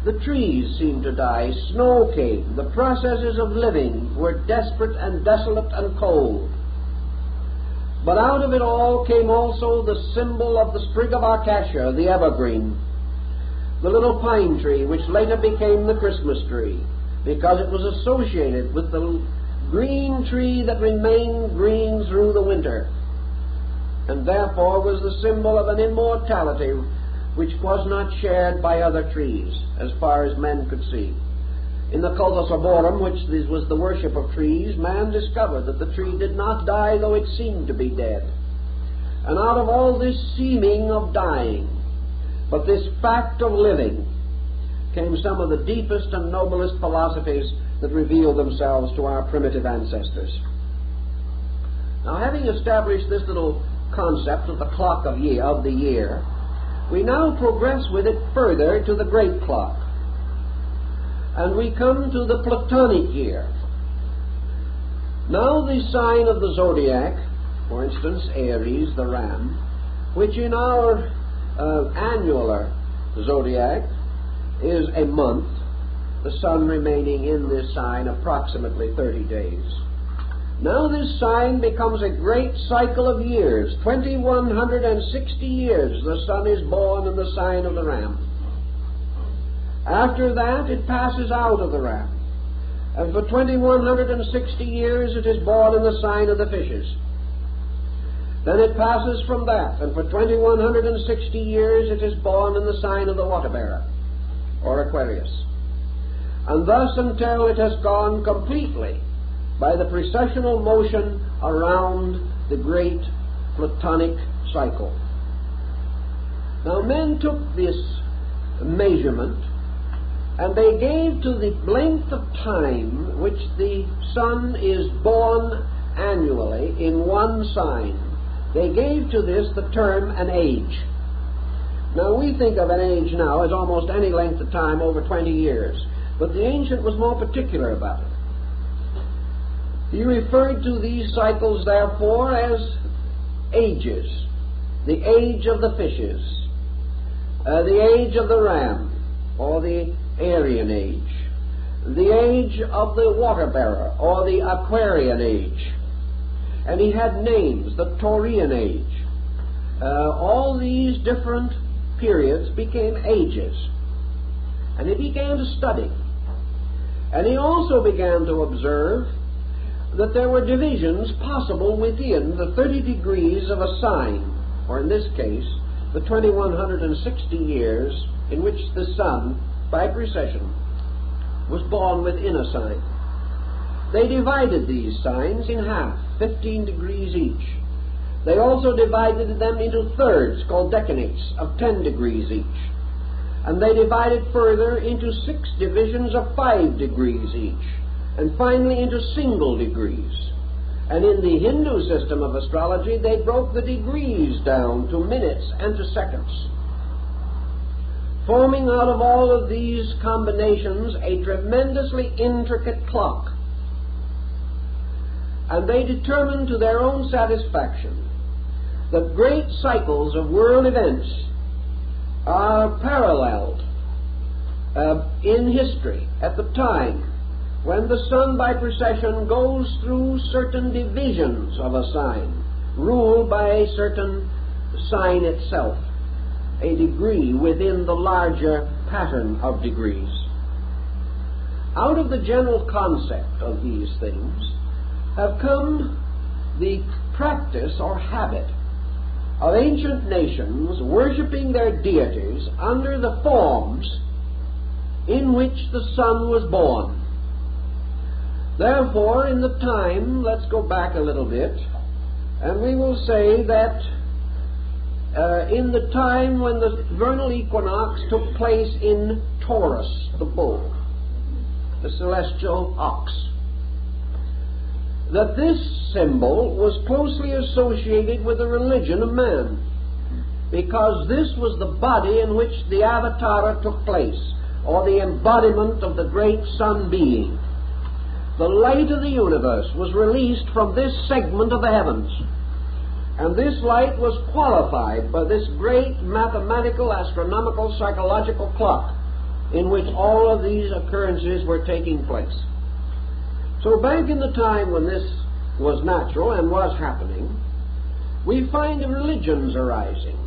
The trees seemed to die, snow came, the processes of living were desperate and desolate and cold. But out of it all came also the symbol of the sprig of acacia, the evergreen, the little pine tree which later became the Christmas tree, because it was associated with the green tree that remained green through the winter, and therefore was the symbol of an immortality which was not shared by other trees, as far as men could see. In the Cultus Arborum, which was the worship of trees, man discovered that the tree did not die, though it seemed to be dead. And out of all this seeming of dying, but this fact of living, came some of the deepest and noblest philosophies that revealed themselves to our primitive ancestors. Now, having established this little concept of the clock of the year, we now progress with it further to the great clock. And we come to the Platonic year. Now the sign of the zodiac, for instance, Aries, the ram, which in our annular zodiac is a month, the sun remaining in this sign approximately 30 days. Now this sign becomes a great cycle of years. 2160 years the sun is born in the sign of the ram. After that it passes out of the ram, and for 2160 years it is born in the sign of the fishes. Then it passes from that, and for 2160 years it is born in the sign of the water bearer, or Aquarius. And thus until it has gone completely by the precessional motion around the great Platonic cycle. Now men took this measurement and they gave to the length of time which the sun is born annually in one sign, they gave to this the term an age. Now we think of an age now as almost any length of time over 20 years, but the ancient was more particular about it. He referred to these cycles, therefore, as ages. The age of the fishes, the age of the ram, or the Aryan age, the age of the water bearer, or the Aquarian age. And he had names, the Taurian age. All these different periods became ages. And he began to study. And he also began to observe that there were divisions possible within the 30 degrees of a sign, or in this case, the 2160 years in which the sun, by precession, was born within a sign. They divided these signs in half, 15 degrees each. They also divided them into thirds, called decanates, of 10 degrees each. And they divided further into 6 divisions of 5 degrees each, and finally into single degrees. And in the Hindu system of astrology, they broke the degrees down to minutes and to seconds, forming out of all of these combinations a tremendously intricate clock. And they determined to their own satisfaction that great cycles of world events are paralleled in history at the time when the sun by precession goes through certain divisions of a sign, ruled by a certain sign itself, a degree within the larger pattern of degrees. Out of the general concept of these things have come the practice or habit of ancient nations worshipping their deities under the forms in which the sun was born. Therefore, in the time, let's go back a little bit, and we will say that in the time when the vernal equinox took place in Taurus, the bull, the celestial ox, that this symbol was closely associated with the religion of man, because this was the body in which the Avatara took place, or the embodiment of the great sun being. The light of the universe was released from this segment of the heavens, and this light was qualified by this great mathematical, astronomical, psychological clock in which all of these occurrences were taking place. So back in the time when this was natural and was happening, we find religions arising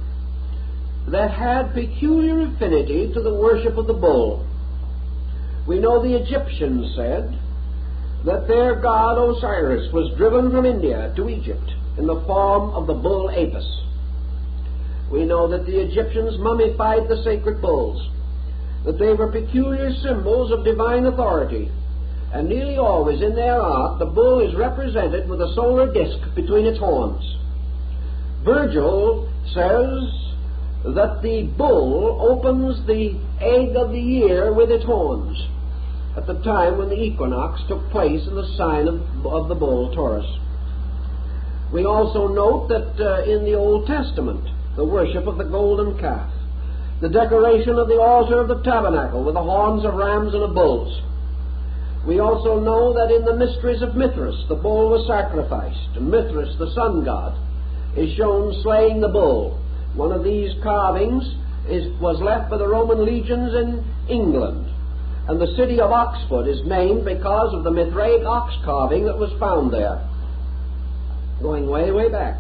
that had peculiar affinity to the worship of the bull. We know the Egyptians said that their god Osiris was driven from India to Egypt in the form of the bull Apis. We know that the Egyptians mummified the sacred bulls, that they were peculiar symbols of divine authority, and nearly always in their art the bull is represented with a solar disk between its horns. Virgil says that the bull opens the egg of the year with its horns at the time when the equinox took place in the sign of the bull Taurus. We also note that in the Old Testament, the worship of the golden calf, the decoration of the altar of the tabernacle with the horns of rams and of bulls. We also know that in the mysteries of Mithras, the bull was sacrificed, and Mithras, the sun god, is shown slaying the bull. One of these carvings was left by the Roman legions in England, and the city of Oxford is named because of the Mithraic ox carving that was found there, going way, way back.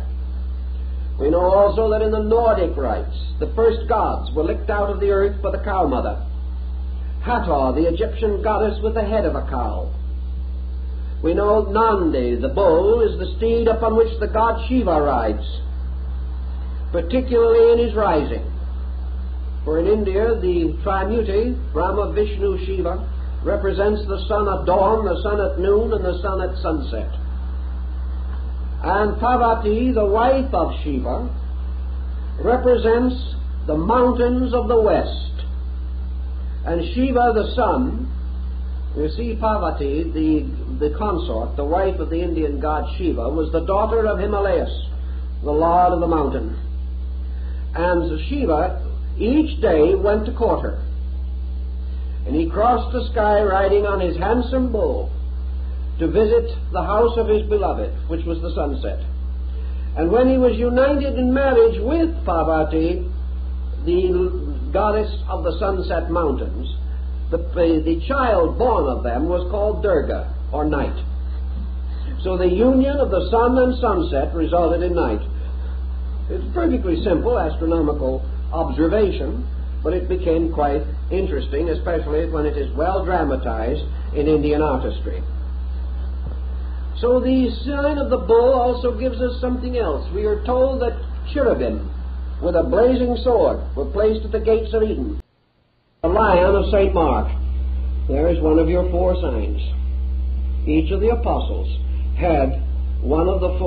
We know also that in the Nordic rites, the first gods were licked out of the earth by the cow mother. Hathor, the Egyptian goddess with the head of a cow. We know Nandi, the bull, is the steed upon which the god Shiva rides, particularly in his rising. For in India, the Trimuti, Brahma, Vishnu, Shiva, represents the sun at dawn, the sun at noon, and the sun at sunset. And Parvati, the wife of Shiva, represents the mountains of the west. And Shiva, the sun, you see Parvati, the consort, the wife of the Indian god Shiva, was the daughter of Himalayas, the lord of the mountain. And Shiva each day went to court her. And he crossed the sky riding on his handsome bull to visit the house of his beloved, which was the sunset. And when he was united in marriage with Parvati, the goddess of the sunset mountains, the child born of them was called Durga, or night. So the union of the sun and sunset resulted in night. It's a perfectly simple astronomical observation, but it became quite interesting, especially when it is well dramatized in Indian artistry. So the sign of the bull also gives us something else. We are told that cherubim with a blazing sword were placed at the gates of Eden. The lion of St. Mark. There is one of your four signs. Each of the apostles had one of the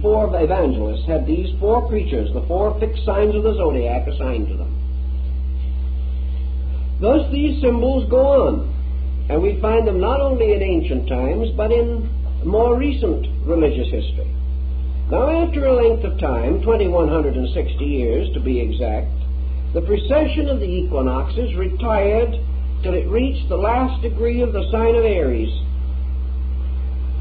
four evangelists had these four creatures, the four fixed signs of the zodiac, assigned to them. Thus these symbols go on, and we find them not only in ancient times, but in more recent religious history. Now, after a length of time, 2160 years to be exact, the precession of the equinoxes retired till it reached the last degree of the sign of Aries,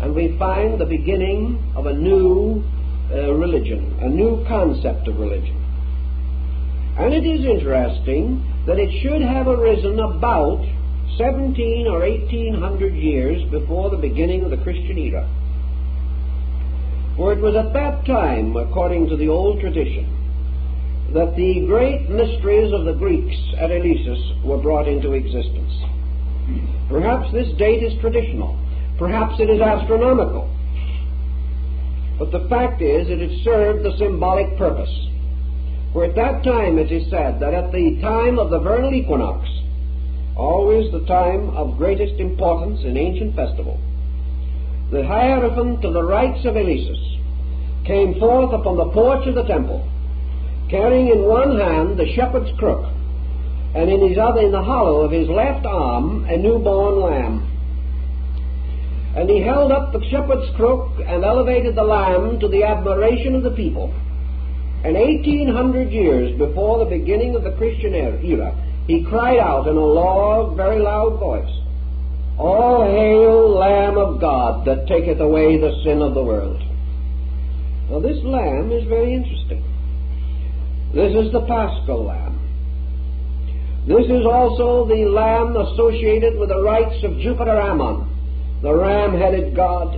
and we find the beginning of a new religion, a new concept of religion. And it is interesting that it should have arisen about 17 or 1800 years before the beginning of the Christian era. For it was at that time, according to the old tradition, that the great mysteries of the Greeks at Eleusis were brought into existence. Perhaps this date is traditional. Perhaps it is astronomical. But the fact is, it has served the symbolic purpose. For at that time it is said that at the time of the vernal equinox, always the time of greatest importance in ancient festival, the Hierophant of the rites of Eleusis came forth upon the porch of the temple, carrying in one hand the shepherd's crook, and in the hollow of his left arm a newborn lamb. And he held up the shepherd's crook and elevated the lamb to the admiration of the people. And 1800 years before the beginning of the Christian era, he cried out in a very loud voice, "All hail, Lamb of God, that taketh away the sin of the world." Now this lamb is very interesting. This is the Paschal Lamb. This is also the lamb associated with the rites of Jupiter Ammon, the ram-headed god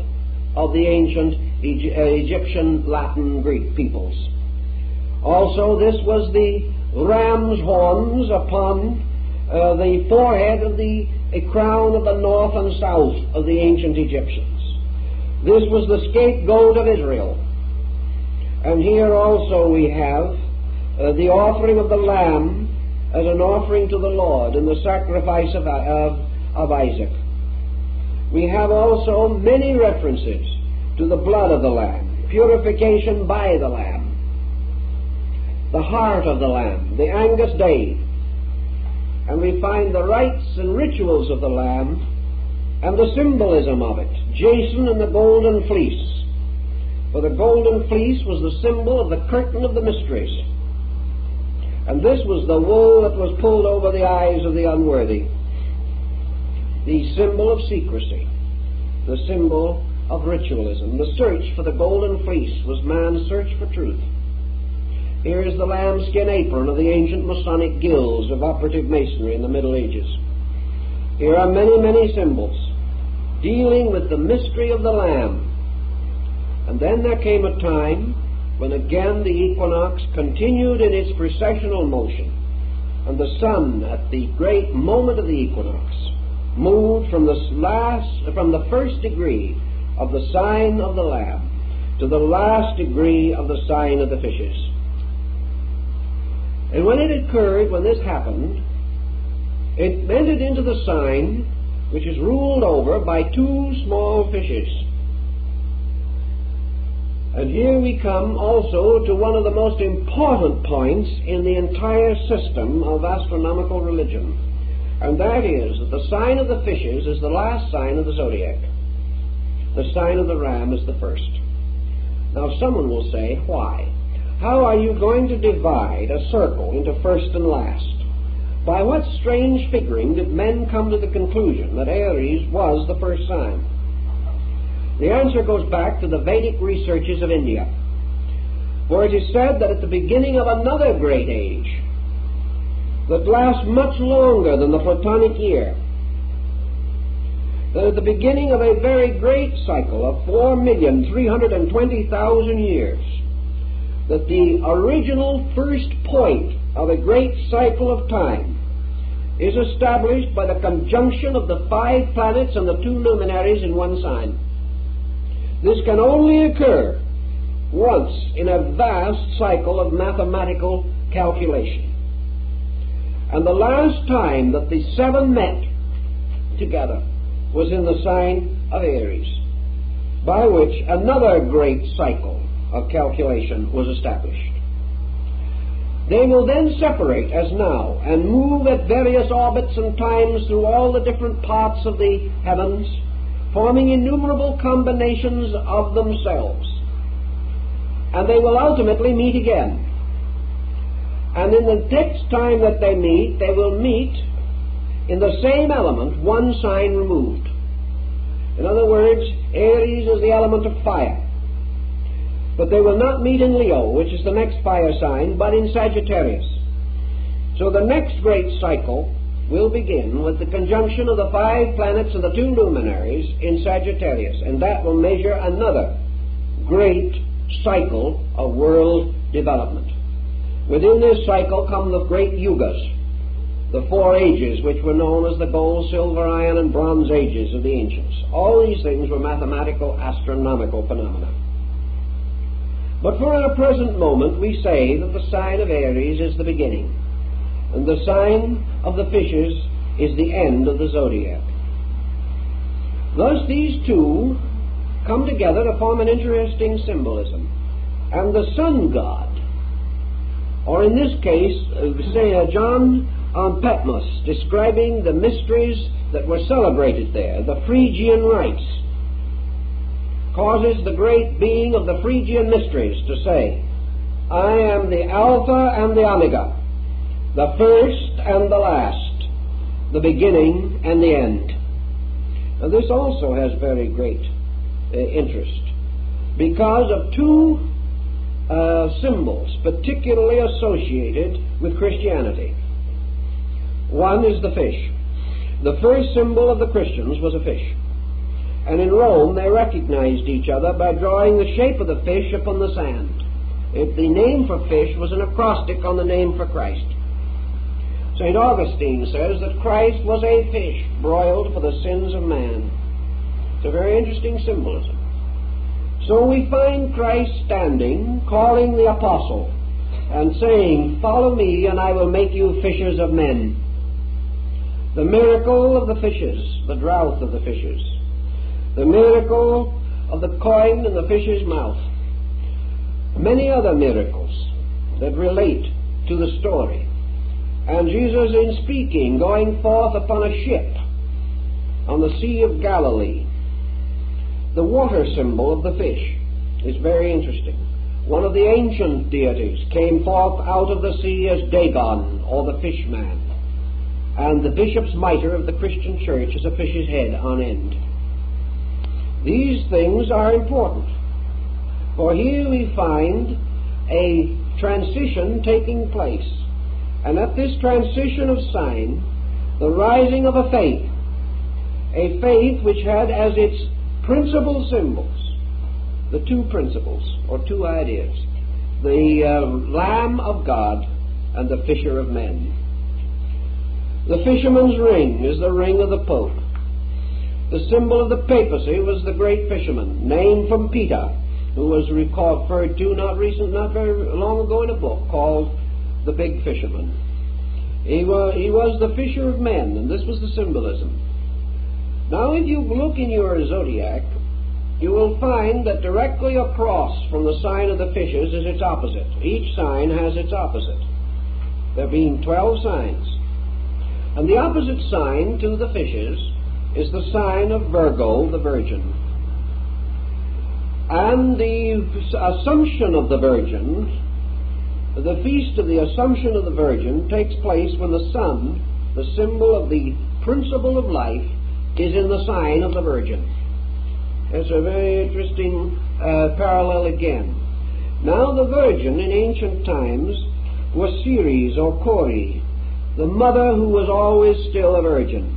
of the ancient Egyptian, Latin, Greek peoples. Also, this was the ram's horns upon the forehead of the crown of the north and south of the ancient Egyptians. This was the scapegoat of Israel. And here also we have the offering of the lamb as an offering to the Lord in the sacrifice of Isaac. We have also many references to the blood of the lamb, purification by the lamb, the heart of the lamb, the Angus Day. And we find the rites and rituals of the lamb and the symbolism of it, Jason and the golden fleece. For the golden fleece was the symbol of the curtain of the mysteries. And this was the wool that was pulled over the eyes of the unworthy, the symbol of secrecy, the symbol of ritualism. The search for the golden fleece was man's search for truth. Here is the lambskin apron of the ancient Masonic guilds of operative masonry in the Middle Ages. Here are many, many symbols dealing with the mystery of the Lamb. And then there came a time when again the equinox continued in its precessional motion, and the sun at the great moment of the equinox moved from the first degree of the sign of the Lamb to the last degree of the sign of the fishes. And when it occurred, when this happened, it entered into the sign which is ruled over by two small fishes. And here we come also to one of the most important points in the entire system of astronomical religion, and that is that the sign of the fishes is the last sign of the zodiac. The sign of the ram is the first. Now someone will say, why? How are you going to divide a circle into first and last? By what strange figuring did men come to the conclusion that Aries was the first sign? The answer goes back to the Vedic researches of India, for it is said that at the beginning of another great age that lasts much longer than the Platonic year, that at the beginning of a very great cycle of 4,320,000 years, that the original first point of a great cycle of time is established by the conjunction of the 5 planets and the 2 luminaries in one sign. This can only occur once in a vast cycle of mathematical calculation. And the last time that the 7 met together was in the sign of Aries, by which another great cycle of calculation was established. They will then separate as now and move at various orbits and times through all the different parts of the heavens, forming innumerable combinations of themselves. And they will ultimately meet again. And in the next time that they will meet in the same element, one sign removed. In other words, Aries is the element of fire. But they will not meet in Leo, which is the next fire sign, but in Sagittarius. So the next great cycle will begin with the conjunction of the 5 planets and the 2 luminaries in Sagittarius, and that will measure another great cycle of world development. Within this cycle come the great yugas, the 4 ages which were known as the gold, silver, iron, and bronze ages of the ancients. All these things were mathematical, astronomical phenomena. But for our present moment we say that the sign of Aries is the beginning, and the sign of the fishes is the end of the zodiac. Thus these two come together to form an interesting symbolism. And the sun god, or in this case, John on Patmos, describing the mysteries that were celebrated there, the Phrygian rites, causes the great being of the Phrygian mysteries to say, I am the Alpha and the Omega, the first and the last, the beginning and the end. Now, this also has very great interest because of two symbols particularly associated with Christianity. One is the fish. The first symbol of the Christians was a fish. And in Rome they recognized each other by drawing the shape of the fish upon the sand. The name for fish was an acrostic on the name for Christ. St. Augustine says that Christ was a fish broiled for the sins of man. It's a very interesting symbolism. So we find Christ standing, calling the apostle, and saying, "Follow me, and I will make you fishers of men." The miracle of the fishes, the drought of the fishes, the miracle of the coin in the fish's mouth, many other miracles that relate to the story. And Jesus, in speaking, going forth upon a ship on the Sea of Galilee, the water symbol of the fish is very interesting. One of the ancient deities came forth out of the sea as Dagon, or the fish man. And the bishop's mitre of the Christian church is a fish's head on end. These things are important, for here we find a transition taking place. And at this transition of sign, the rising of a faith which had as its principal symbols the two principles, or two ideas, the Lamb of God and the Fisher of men. The fisherman's ring is the ring of the Pope. The symbol of the papacy was the great fisherman, named from Peter, who was referred to not very long ago in a book called The Big Fisherman. He was the fisher of men, and this was the symbolism. Now, if you look in your zodiac, you will find that directly across from the sign of the fishes is its opposite. Each sign has its opposite, there being 12 signs. And the opposite sign to the fishes is the sign of Virgo, the Virgin. And the Assumption of the Virgin, the feast of the Assumption of the Virgin, takes place when the sun, the symbol of the principle of life, is in the sign of the Virgin. It's a very interesting parallel again. Now, the Virgin in ancient times was Ceres or Cori, the mother who was always still a virgin,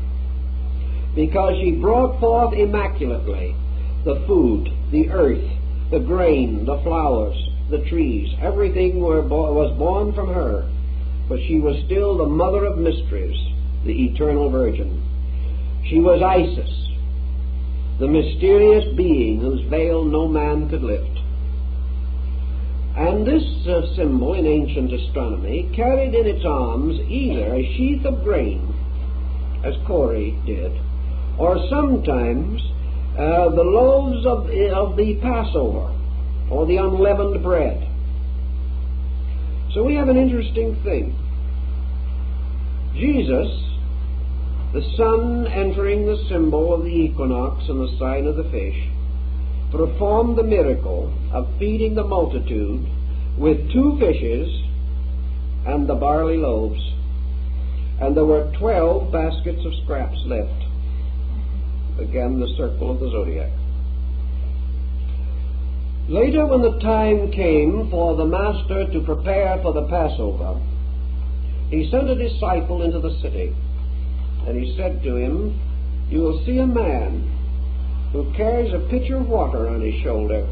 because she brought forth immaculately the food, the earth, the grain, the flowers, the trees. Everything was born from her, but she was still the mother of mysteries, the eternal Virgin. She was Isis, the mysterious being whose veil no man could lift. And this symbol in ancient astronomy carried in its arms either a sheath of grain, as Cori did, or sometimes the loaves of the Passover, or the unleavened bread. So we have an interesting thing. Jesus, the sun entering the symbol of the equinox and the sign of the fish, performed the miracle of feeding the multitude with 2 fishes and the barley loaves. And there were 12 baskets of scraps left. Again, the circle of the zodiac. Later, when the time came for the Master to prepare for the Passover, he sent a disciple into the city, and he said to him, "You will see a man who carries a pitcher of water on his shoulder.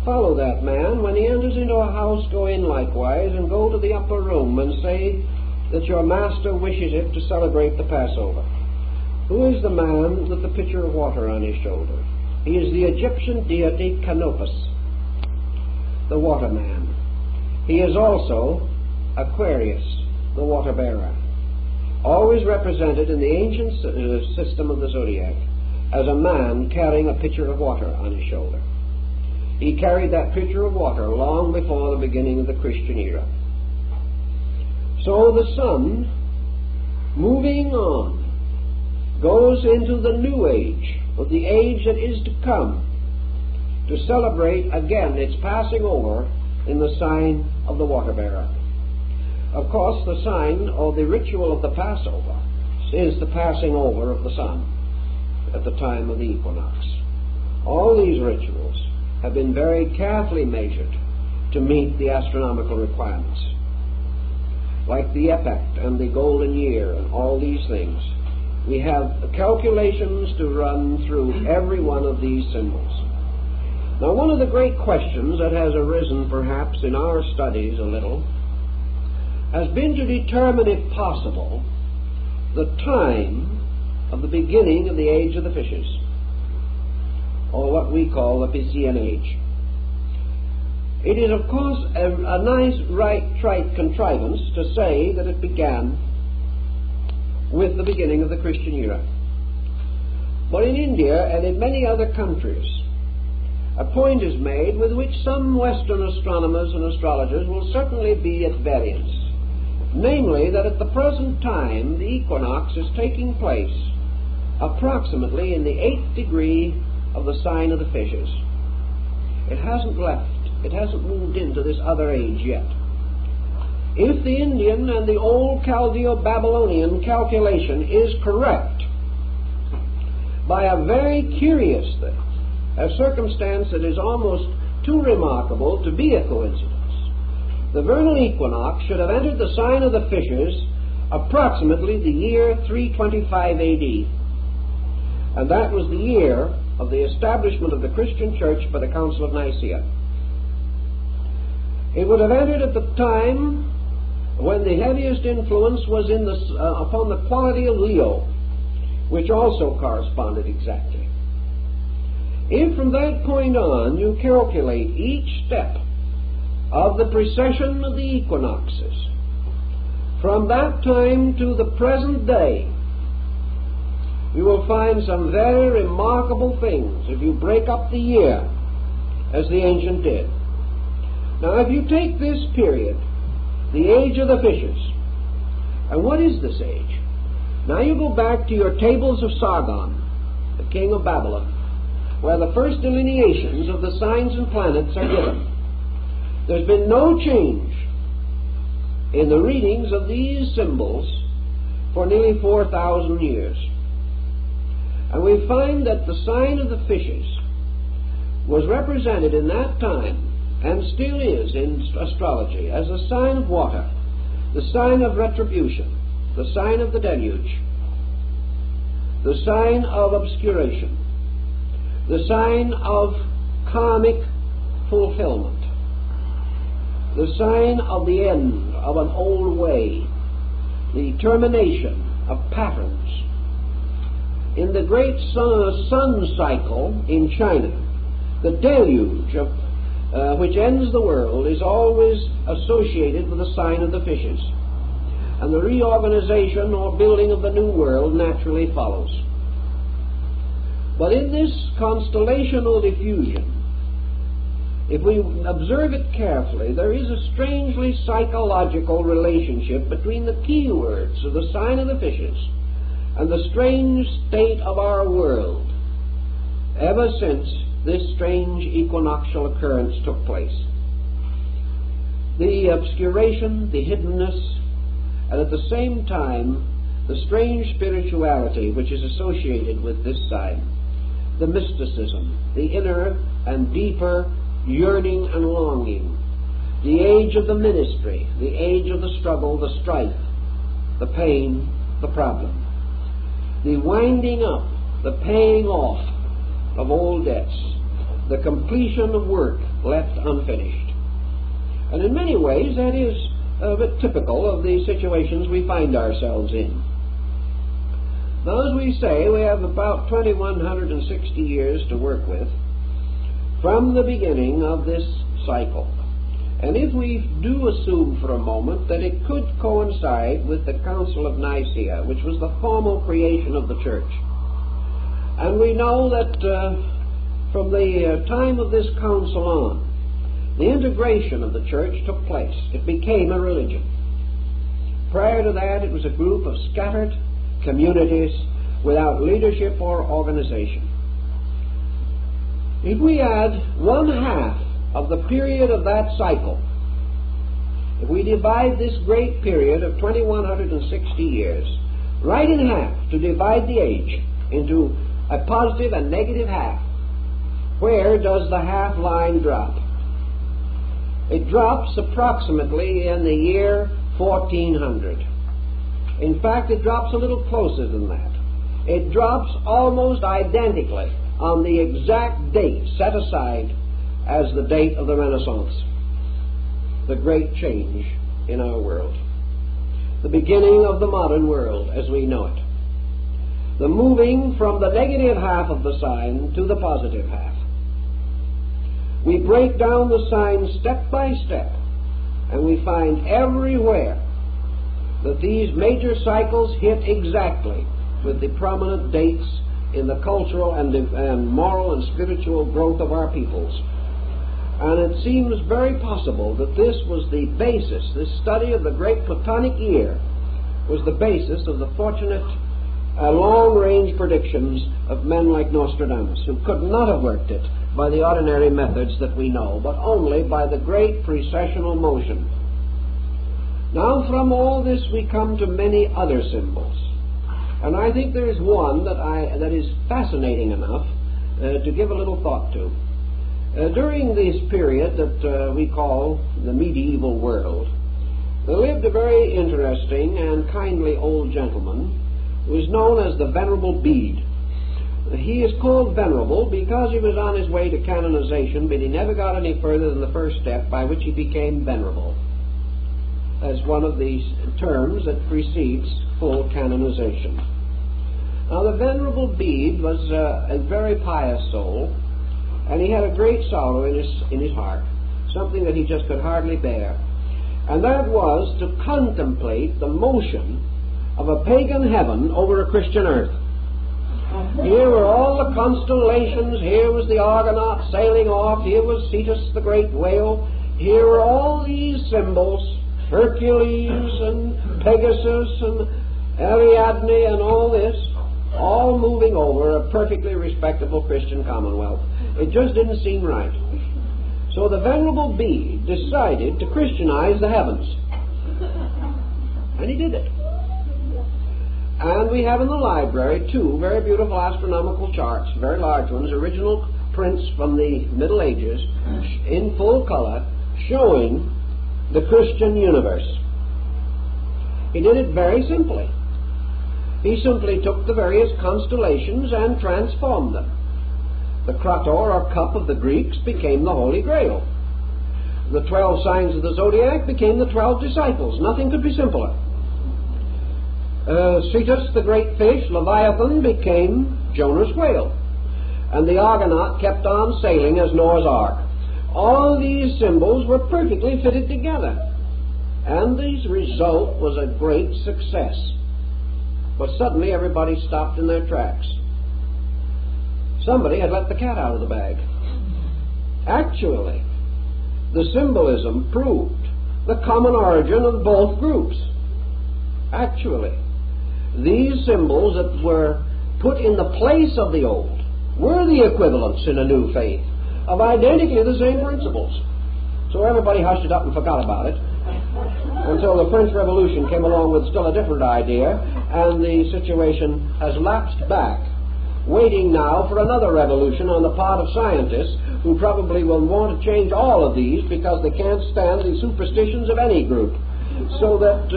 Follow that man. When he enters into a house, go in likewise, and go to the upper room and say that your master wishes it to celebrate the Passover." Who is the man with the pitcher of water on his shoulder? He is the Egyptian deity Canopus, the water man. He is also Aquarius, the water bearer, always represented in the ancient system of the zodiac as a man carrying a pitcher of water on his shoulder. He carried that pitcher of water long before the beginning of the Christian era. So the sun, moving on, goes into the new age, or the age that is to come, to celebrate again its passing over in the sign of the water bearer. Of course, the sign or the ritual of the Passover is the passing over of the sun at the time of the equinox. All these rituals have been very carefully measured to meet the astronomical requirements. Like the epoch and the golden year and all these things, we have calculations to run through every one of these symbols. Now, one of the great questions that has arisen perhaps in our studies a little has been to determine, if possible, the time of the beginning of the age of the fishes, or what we call the Piscean age. It is, of course, a nice, trite contrivance to say that it began with the beginning of the Christian era. But in India and in many other countries, a point is made with which some Western astronomers and astrologers will certainly be at variance, namely that at the present time the equinox is taking place approximately in the 8th degree of the sign of the fishes. It hasn't left. It hasn't moved into this other age yet. If the Indian and the old Chaldeo-Babylonian calculation is correct, by a very curious thing, a circumstance that is almost too remarkable to be a coincidence, the vernal equinox should have entered the sign of the fishes approximately the year 325 A.D. And that was the year of the establishment of the Christian Church by the Council of Nicaea. It would have entered at the time when the heaviest influence was upon the quality of Leo, which also corresponded exactly. If from that point on you calculate each step of the precession of the equinoxes, from that time to the present day, you will find some very remarkable things if you break up the year as the ancient did. Now, if you take this period, the age of the fishes, and what is this age? Now you go back to your tables of Sargon, the king of Babylon, where the first delineations of the signs and planets are given. There's been no change in the readings of these symbols for nearly 4,000 years. And we find that the sign of the fishes was represented in that time, and still is in astrology, as a sign of water, the sign of retribution, the sign of the deluge, the sign of obscuration, the sign of karmic fulfillment, the sign of the end of an old way, the termination of patterns. In the great sun cycle in China, the deluge which ends the world is always associated with the sign of the fishes, and the reorganization or building of the new world naturally follows. But in this constellational diffusion, if we observe it carefully, there is a strangely psychological relationship between the key words of the sign of the fishes and the strange state of our world ever since this strange equinoctial occurrence took place. The obscuration, the hiddenness, and at the same time the strange spirituality which is associated with this sign, the mysticism, the inner and deeper yearning and longing, the age of the ministry, the age of the struggle, the strife, the pain, the problem, the winding up, the paying off of old debts, the completion of work left unfinished. And in many ways that is a bit typical of the situations we find ourselves in. Now, as we say, we have about 2,160 years to work with from the beginning of this cycle. And if we do assume for a moment that it could coincide with the Council of Nicaea, which was the formal creation of the Church, and we know that from the time of this council on, the integration of the Church took place. It became a religion. Prior to that, it was a group of scattered communities without leadership or organization. If we add 1/2 of the period of that cycle if we divide this great period of 2160 years right in half, to divide the age into a positive and negative half, where does the half line drop? It drops approximately in the year 1400. In fact, it drops a little closer than that. It drops almost identically on the exact date set aside as the date of the Renaissance, the great change in our world, the beginning of the modern world as we know it, the moving from the negative half of the sign to the positive half. We break down the sign step by step, and we find everywhere that these major cycles hit exactly with the prominent dates in the cultural and moral and spiritual growth of our peoples. And it seems very possible that this was the basis, this study of the great Platonic year was the basis of the fortunate long-range predictions of men like Nostradamus, who could not have worked it by the ordinary methods that we know, but only by the great precessional motion. Now, from all this we come to many other symbols, and I think there is one that is fascinating enough to give a little thought to. During this period that we call the medieval world, there lived a very interesting and kindly old gentleman who is known as the Venerable Bede. He is called venerable because he was on his way to canonization, but he never got any further than the first step, by which he became venerable, as one of these terms that precedes full canonization. Now, the Venerable Bede was a very pious soul, and he had a great sorrow in his heart, something that he just could hardly bear, and that was to contemplate the motion of a pagan heaven over a Christian earth. Here were all the constellations, here was the Argonaut sailing off, here was Cetus the great whale, here were all these symbols, Hercules and Pegasus and Ariadne and all this, all moving over a perfectly respectable Christian commonwealth. It just didn't seem right. So the Venerable Bede decided to Christianize the heavens. And he did it. And we have in the library two very beautiful astronomical charts, very large ones, original prints from the Middle Ages, in full color, showing the Christian universe. He did it very simply. He simply took the various constellations and transformed them. The Krator, or cup of the Greeks, became the Holy Grail. The 12 signs of the zodiac became the 12 disciples. Nothing could be simpler. Cetus, the great fish, Leviathan, became Jonah's whale. And the Argonaut kept on sailing as Noah's Ark. All these symbols were perfectly fitted together. And the result was a great success. But suddenly everybody stopped in their tracks. Somebody had let the cat out of the bag. Actually, the symbolism proved the common origin of both groups. Actually, these symbols that were put in the place of the old were the equivalents in a new faith of identically the same principles. So everybody hushed it up and forgot about it until the French Revolution came along with still a different idea, and the situation has lapsed back, waiting now for another revolution on the part of scientists who probably will want to change all of these because they can't stand the superstitions of any group. So that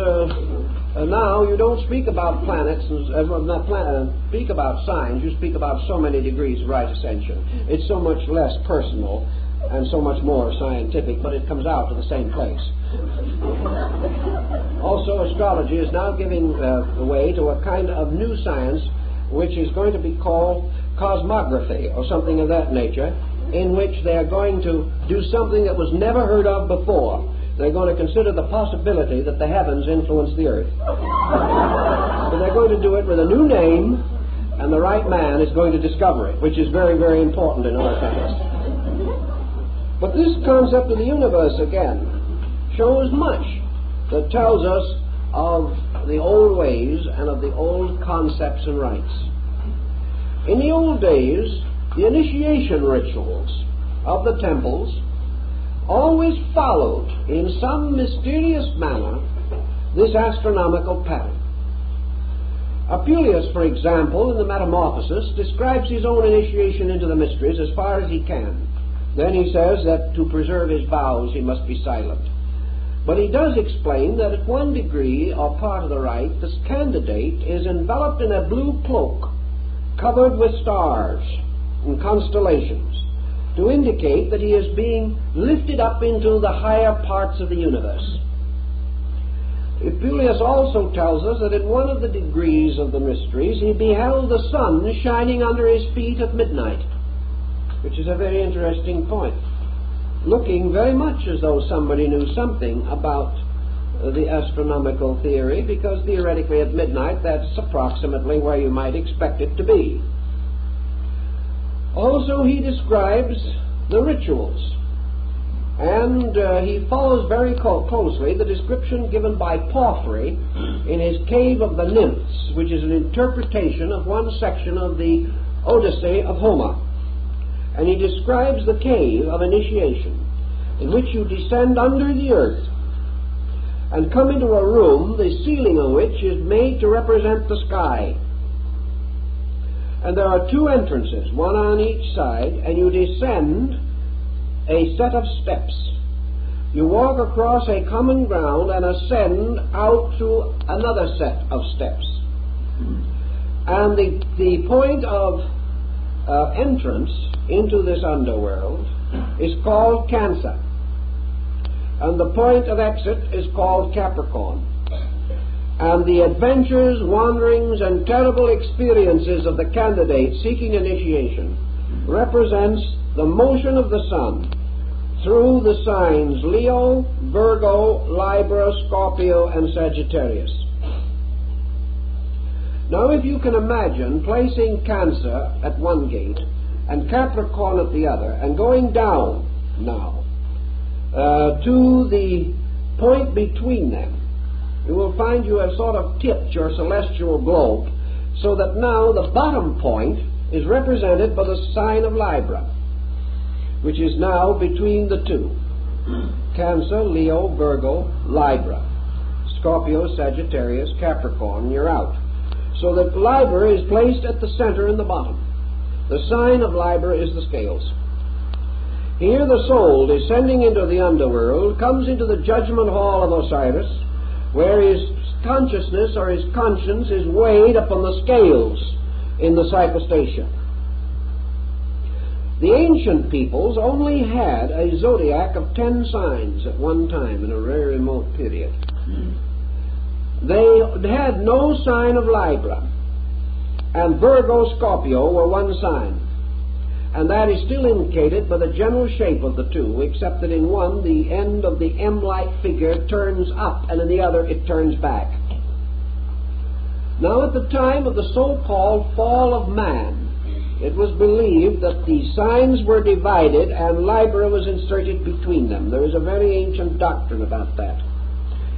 now you don't speak about planets, speak about signs, you speak about so many degrees of right ascension. It's so much less personal and so much more scientific, but it comes out to the same place. Also, astrology is now giving way to a kind of new science which is going to be called cosmography or something of that nature, in which they are going to do something that was never heard of before. They're going to consider the possibility that the heavens influence the earth. So they're going to do it with a new name, and the right man is going to discover it, which is very, very important in our case. But this concept of the universe, again, shows much that tells us of the old ways and of the old concepts and rites. In the old days, the initiation rituals of the temples always followed in some mysterious manner this astronomical pattern. Apuleius, for example, in the Metamorphosis, describes his own initiation into the mysteries as far as he can. Then he says that to preserve his vows he must be silent. But he does explain that at one degree or part of the rite, this candidate is enveloped in a blue cloak covered with stars and constellations to indicate that he is being lifted up into the higher parts of the universe. Apuleius also tells us that in one of the degrees of the mysteries he beheld the sun shining under his feet at midnight, which is a very interesting point, looking very much as though somebody knew something about the astronomical theory, because theoretically at midnight that's approximately where you might expect it to be. Also he describes the rituals, and he follows very closely the description given by Porphyry in his Cave of the Nymphs, which is an interpretation of one section of the Odyssey of Homer. And he describes the cave of initiation, in which you descend under the earth and come into a room, the ceiling of which is made to represent the sky. And there are two entrances, one on each side, and you descend a set of steps. You walk across a common ground and ascend out to another set of steps. And the point of entrance into this underworld is called Cancer, and the point of exit is called Capricorn. And the adventures, wanderings, and terrible experiences of the candidate seeking initiation represents the motion of the sun through the signs Leo, Virgo, Libra, Scorpio, and Sagittarius. Now, if you can imagine placing Cancer at one gate and Capricorn at the other, and going down now to the point between them, you will find you have sort of tipped your celestial globe so that now the bottom point is represented by the sign of Libra, which is now between the two. Cancer, Leo, Virgo, Libra, Scorpio, Sagittarius, Capricorn, you're out. So that Libra is placed at the center in the bottom. The sign of Libra is the scales. Here the soul, descending into the underworld, comes into the judgment hall of Osiris, where his consciousness or his conscience is weighed upon the scales in the psychostatia. The ancient peoples only had a zodiac of 10 signs at one time in a very remote period. They had no sign of Libra, and Virgo, Scorpio were one sign, and that is still indicated by the general shape of the two, except that in one the end of the M-like figure turns up, and in the other it turns back. Now, at the time of the so-called fall of man, it was believed that the signs were divided and Libra was inserted between them. There is a very ancient doctrine about that,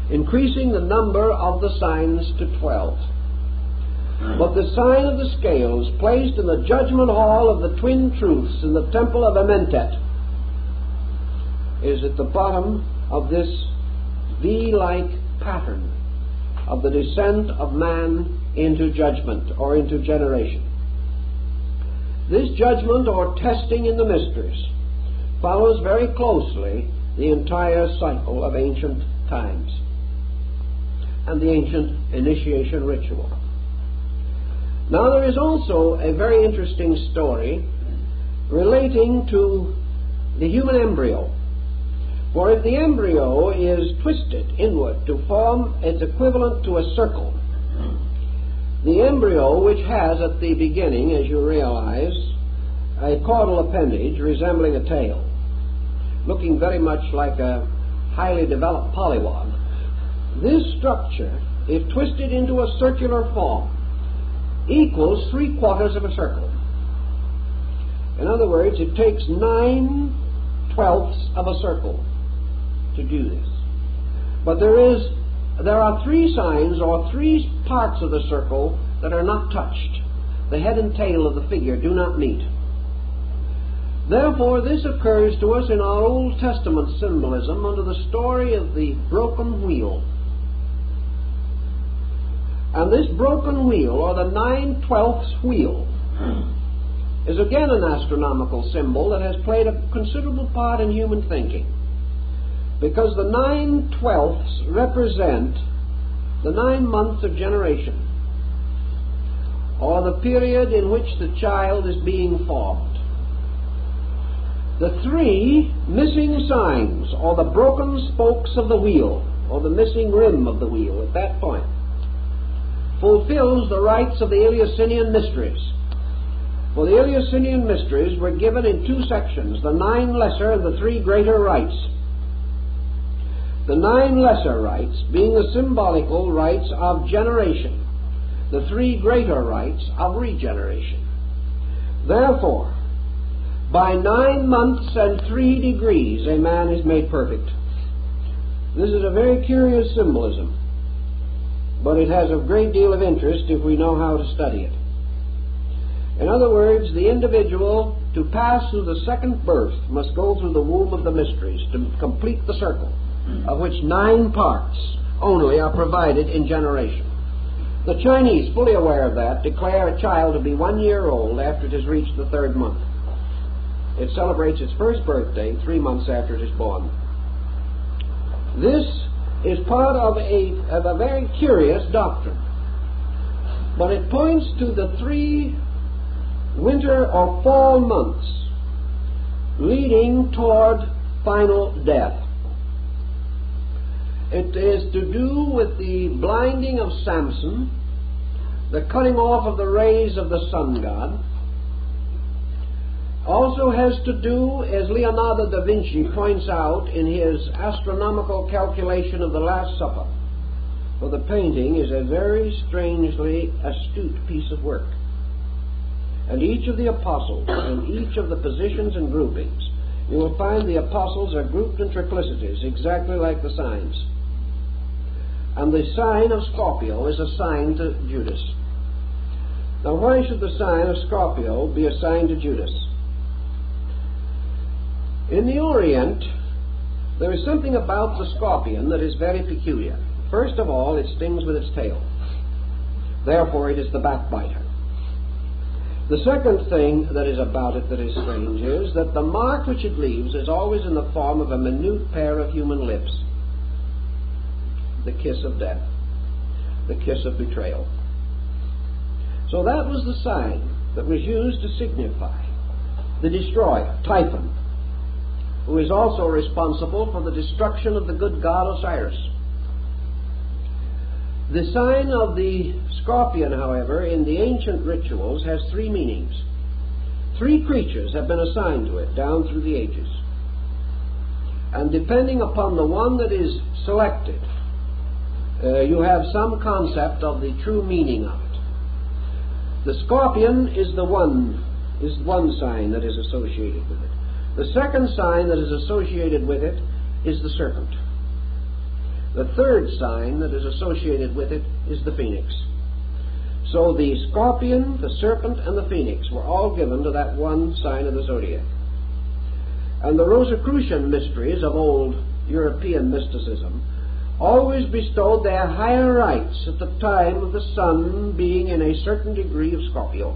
increasing the number of the signs to 12. But the sign of the scales, placed in the judgment hall of the twin truths in the temple of Amentet, is at the bottom of this V-like pattern of the descent of man into judgment or into generation. This judgment or testing in the mysteries follows very closely the entire cycle of ancient times and the ancient initiation ritual. Now, there is also a very interesting story relating to the human embryo. For if the embryo is twisted inward to form its equivalent to a circle, the embryo, which has at the beginning, as you realize, a caudal appendage resembling a tail, looking very much like a highly developed pollywog, this structure, if twisted into a circular form, equals 3/4 of a circle. In other words, it takes 9/12 of a circle to do this. But there are 3 signs or 3 parts of the circle that are not touched. The head and tail of the figure do not meet. Therefore, this occurs to us in our Old Testament symbolism under the story of the broken wheel. And this broken wheel, or the 9/12 wheel, is again an astronomical symbol that has played a considerable part in human thinking, because the 9/12 represent the 9 months of generation, or the period in which the child is being formed. The 3 missing signs, or the broken spokes of the wheel, or the missing rim of the wheel at that point, fulfills the rites of the Eleusinian mysteries. For the Eleusinian mysteries were given in 2 sections, the 9 lesser and the 3 greater rites. The 9 lesser rites being the symbolical rites of generation, the 3 greater rites of regeneration. Therefore, by 9 months and 3 degrees a man is made perfect. This is a very curious symbolism, but it has a great deal of interest if we know how to study it. In other words, the individual, to pass through the second birth, must go through the womb of the mysteries to complete the circle, of which 9 parts only are provided in generation. The Chinese, fully aware of that, declare a child to be 1 year old after it has reached the 3rd month. It celebrates its first birthday 3 months after it is born. This is part of a very curious doctrine, but it points to the 3 winter or fall months leading toward final death. It is to do with the blinding of Samson, the cutting off of the rays of the sun god. Also has to do, as Leonardo da Vinci points out in his astronomical calculation of the Last Supper, for the painting is a very strangely astute piece of work. And each of the apostles, and each of the positions and groupings, you will find the apostles are grouped in triplicities, exactly like the signs. And the sign of Scorpio is assigned to Judas. Now, why should the sign of Scorpio be assigned to Judas? In the Orient, there is something about the scorpion that is very peculiar. First of all, it stings with its tail. Therefore, it is the backbiter. The second thing that is about it that is strange is that the mark which it leaves is always in the form of a minute pair of human lips. The kiss of death, the kiss of betrayal. So that was the sign that was used to signify the destroyer, Typhon, who is also responsible for the destruction of the good god Osiris. The sign of the scorpion, however, in the ancient rituals has 3 meanings. 3 creatures have been assigned to it down through the ages. And depending upon the one that is selected, you have some concept of the true meaning of it. The scorpion is one sign that is associated with it. The second sign that is associated with it is the serpent. The third sign that is associated with it is the phoenix. So the scorpion, the serpent, and the phoenix were all given to that one sign of the zodiac. And the Rosicrucian mysteries of old European mysticism always bestowed their higher rites at the time of the sun being in a certain degree of Scorpio.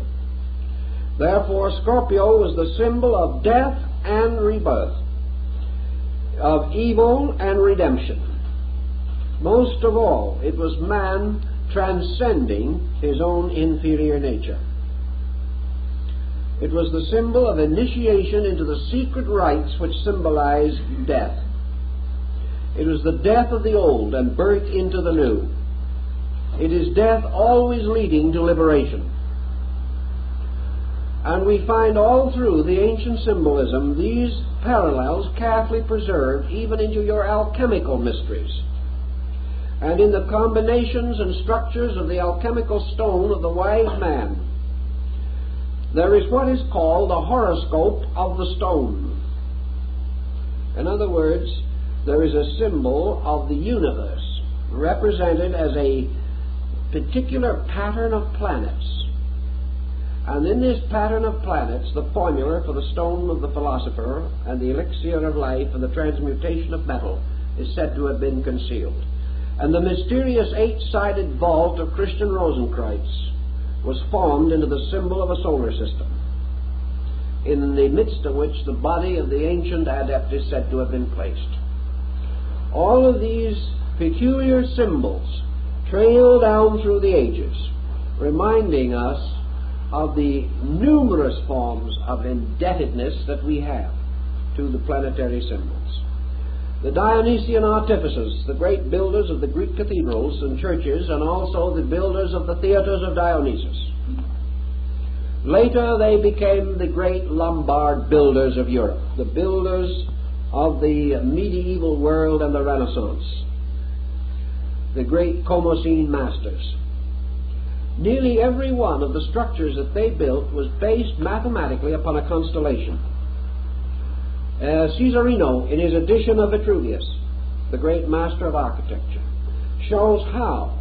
Therefore, Scorpio was the symbol of death and rebirth, of evil and redemption. Most of all, it was man transcending his own inferior nature. It was the symbol of initiation into the secret rites which symbolize death. It was the death of the old and birth into the new. It is death always leading to liberation. And we find all through the ancient symbolism these parallels carefully preserved even into your alchemical mysteries. And in the combinations and structures of the alchemical stone of the wise man, there is what is called the horoscope of the stone. In other words, there is a symbol of the universe represented as a particular pattern of planets. And in this pattern of planets, the formula for the stone of the philosopher and the elixir of life and the transmutation of metal is said to have been concealed. And the mysterious eight-sided vault of Christian Rosenkreuz was formed into the symbol of a solar system, in the midst of which the body of the ancient adept is said to have been placed. All of these peculiar symbols trail down through the ages, reminding us of the numerous forms of indebtedness that we have to the planetary symbols. The Dionysian artificers, the great builders of the Greek cathedrals and churches, and also the builders of the theaters of Dionysus. Later they became the great Lombard builders of Europe, the builders of the medieval world and the Renaissance, the great Comosine masters. Nearly every one of the structures that they built was based mathematically upon a constellation. Caesarino, in his edition of Vitruvius, the great master of architecture, shows how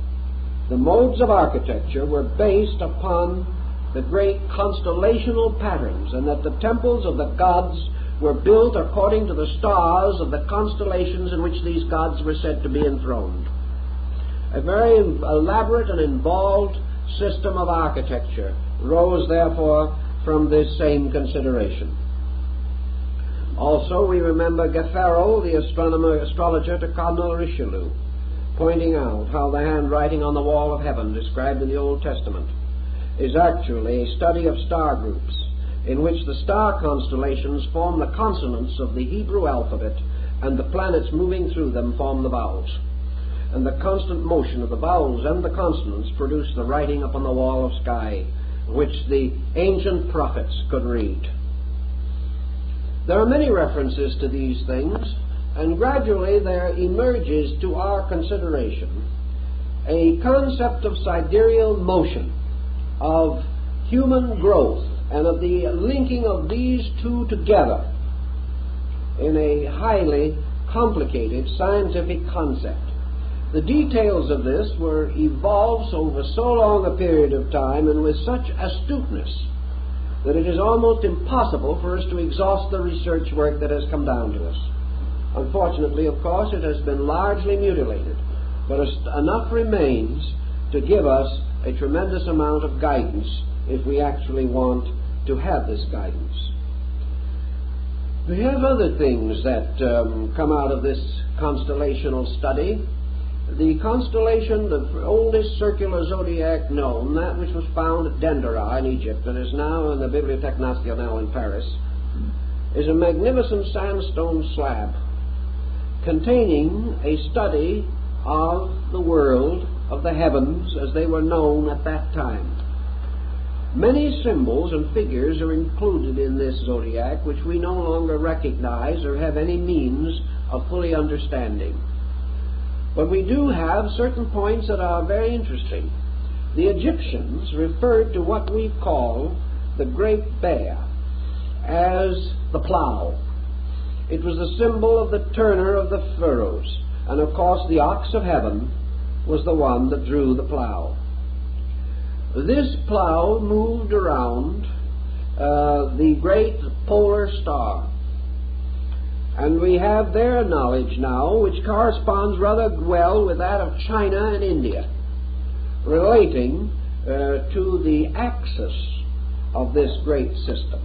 the modes of architecture were based upon the great constellational patterns, and that the temples of the gods were built according to the stars of the constellations in which these gods were said to be enthroned. A very elaborate and involved system of architecture rose, therefore, from this same consideration. Also, we remember Gaffaro, the astrologer to Cardinal Richelieu, pointing out how the handwriting on the wall of heaven described in the Old Testament is actually a study of star groups, in which the star constellations form the consonants of the Hebrew alphabet, and the planets moving through them form the vowels. And the constant motion of the vowels and the consonants produce the writing upon the wall of sky, which the ancient prophets could read. There are many references to these things, and gradually there emerges to our consideration a concept of sidereal motion, of human growth, and of the linking of these two together in a highly complicated scientific concept. The details of this were evolved over so long a period of time and with such astuteness that it is almost impossible for us to exhaust the research work that has come down to us. Unfortunately, of course, it has been largely mutilated, but enough remains to give us a tremendous amount of guidance if we actually want to have this guidance. We have other things that come out of this constellational study. The constellation, the oldest circular zodiac known, that which was found at Dendera in Egypt and is now in the Bibliothèque Nationale in Paris, is a magnificent sandstone slab containing a study of the world, of the heavens as they were known at that time. Many symbols and figures are included in this zodiac which we no longer recognize or have any means of fully understanding. But we do have certain points that are very interesting. The Egyptians referred to what we call the Great Bear as the plow. It was the symbol of the turner of the furrows, and of course the ox of heaven was the one that drew the plow. This plow moved around the great polar star, and we have their knowledge now, which corresponds rather well with that of China and India, relating to the axis of this great system.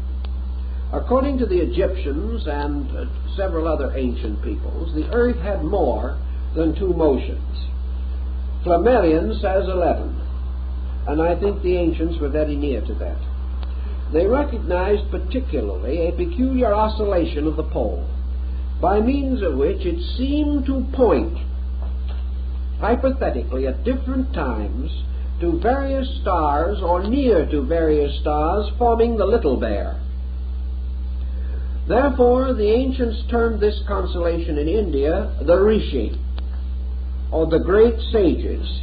According to the Egyptians and several other ancient peoples, the earth had more than two motions. Flammarion says 11, and I think the ancients were very near to that. They recognized particularly a peculiar oscillation of the pole, by means of which it seemed to point, hypothetically at different times, to various stars or near to various stars forming the Little Bear. Therefore, the ancients termed this constellation in India the Rishi, or the great sages,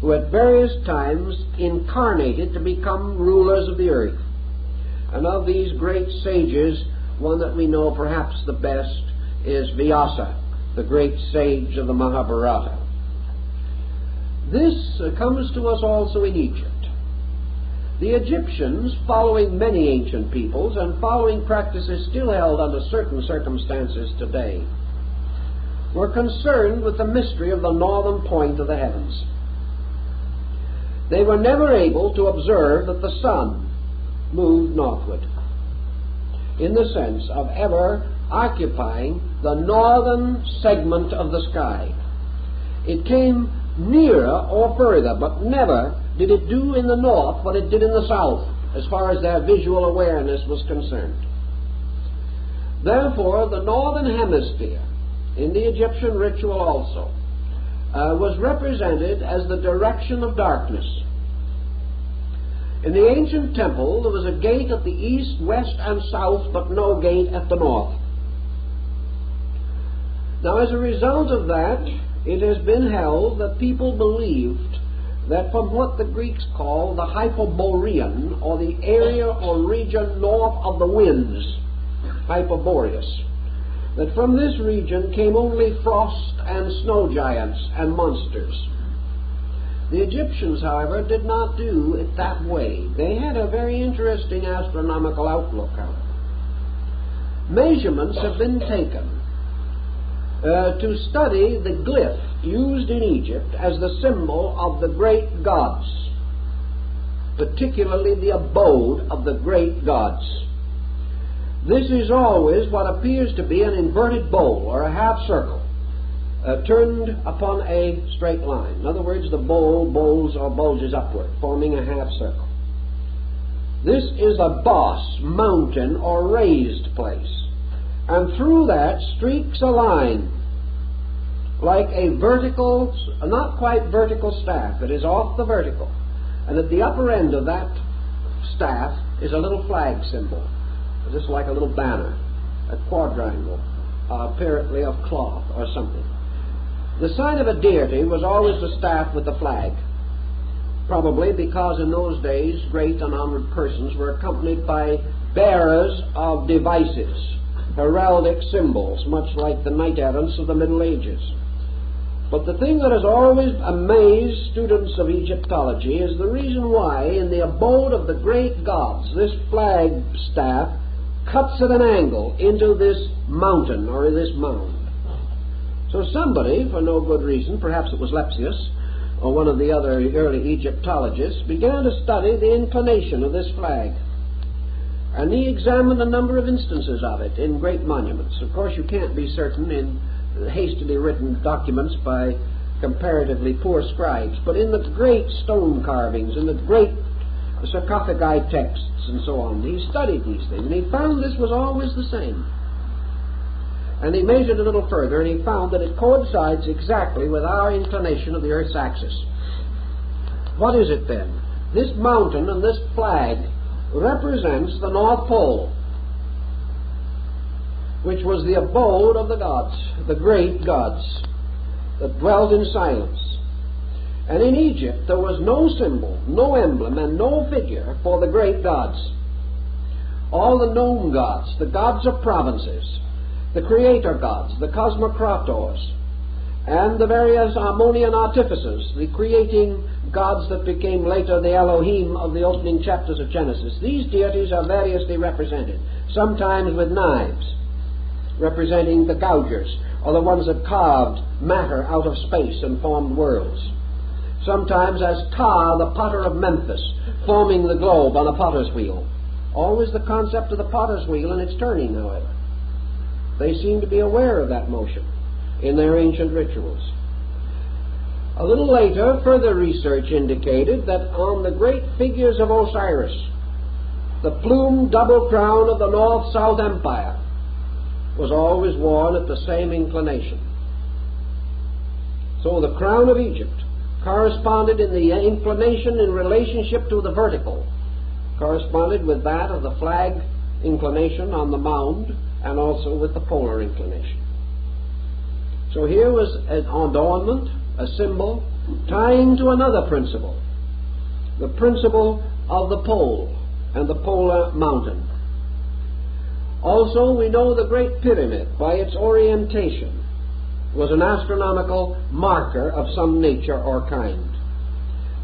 who at various times incarnated to become rulers of the earth. And of these great sages, one that we know perhaps the best is Vyasa, the great sage of the Mahabharata. This comes to us also in Egypt. The Egyptians, following many ancient peoples and following practices still held under certain circumstances today, were concerned with the mystery of the northern point of the heavens. They were never able to observe that the sun moved northward, in the sense of ever occupying the northern segment of the sky. It came nearer or further, but never did it do in the north what it did in the south, as far as their visual awareness was concerned. Therefore, the northern hemisphere, in the Egyptian ritual also, was represented as the direction of darkness. In the ancient temple, there was a gate at the east, west, and south, but no gate at the north. Now, as a result of that, it has been held that people believed that from what the Greeks call the Hyperborean, or the area or region north of the winds, Hyperboreus, that from this region came only frost and snow giants and monsters. The Egyptians, however, did not do it that way. They had a very interesting astronomical outlook on it. Measurements have been taken to study the glyph used in Egypt as the symbol of the great gods, particularly the abode of the great gods. This is always what appears to be an inverted bowl or a half circle turned upon a straight line. In other words, the bowl bowls or bulges upward, forming a half circle. This is a boss, mountain, or raised place, and through that streaks a line like a vertical, not quite vertical staff. It is off the vertical, and at the upper end of that staff is a little flag symbol, just like a little banner, a quadrangle, apparently of cloth or something. The sign of a deity was always the staff with the flag, probably because in those days great and honored persons were accompanied by bearers of devices, heraldic symbols, much like the knight-errants of the Middle Ages. But the thing that has always amazed students of Egyptology is the reason why in the abode of the great gods this flag staff cuts at an angle into this mountain or this mound. So somebody, for no good reason, perhaps it was Lepsius or one of the other early Egyptologists, began to study the inclination of this flag. And he examined a number of instances of it in great monuments. Of course, you can't be certain in hastily written documents by comparatively poor scribes, but in the great stone carvings, in the great sarcophagi texts and so on, he studied these things, and he found this was always the same. And he measured a little further, and he found that it coincides exactly with our inclination of the Earth's axis. What is it then? This mountain and this flag represents the North Pole, which was the abode of the gods, the great gods, that dwelt in silence. And in Egypt there was no symbol, no emblem, and no figure for the great gods. All the known gods, the gods of provinces, the creator gods, the cosmocrators, and the various Ammonian artificers, the creating gods that became later the Elohim of the opening chapters of Genesis. These deities are variously represented, sometimes with knives, representing the gougers, or the ones that carved matter out of space and formed worlds. Sometimes as Ptah, the potter of Memphis, forming the globe on a potter's wheel. Always the concept of the potter's wheel and its turning, however. They seem to be aware of that motion in their ancient rituals. A little later, further research indicated that on the great figures of Osiris, the plumed double crown of the North-South Empire was always worn at the same inclination. So the crown of Egypt corresponded in the inclination in relationship to the vertical, corresponded with that of the flag inclination on the mound, and also with the polar inclination. So here was an adornment, a symbol, tying to another principle, the principle of the pole and the polar mountain. Also, we know the Great Pyramid, by its orientation, was an astronomical marker of some nature or kind.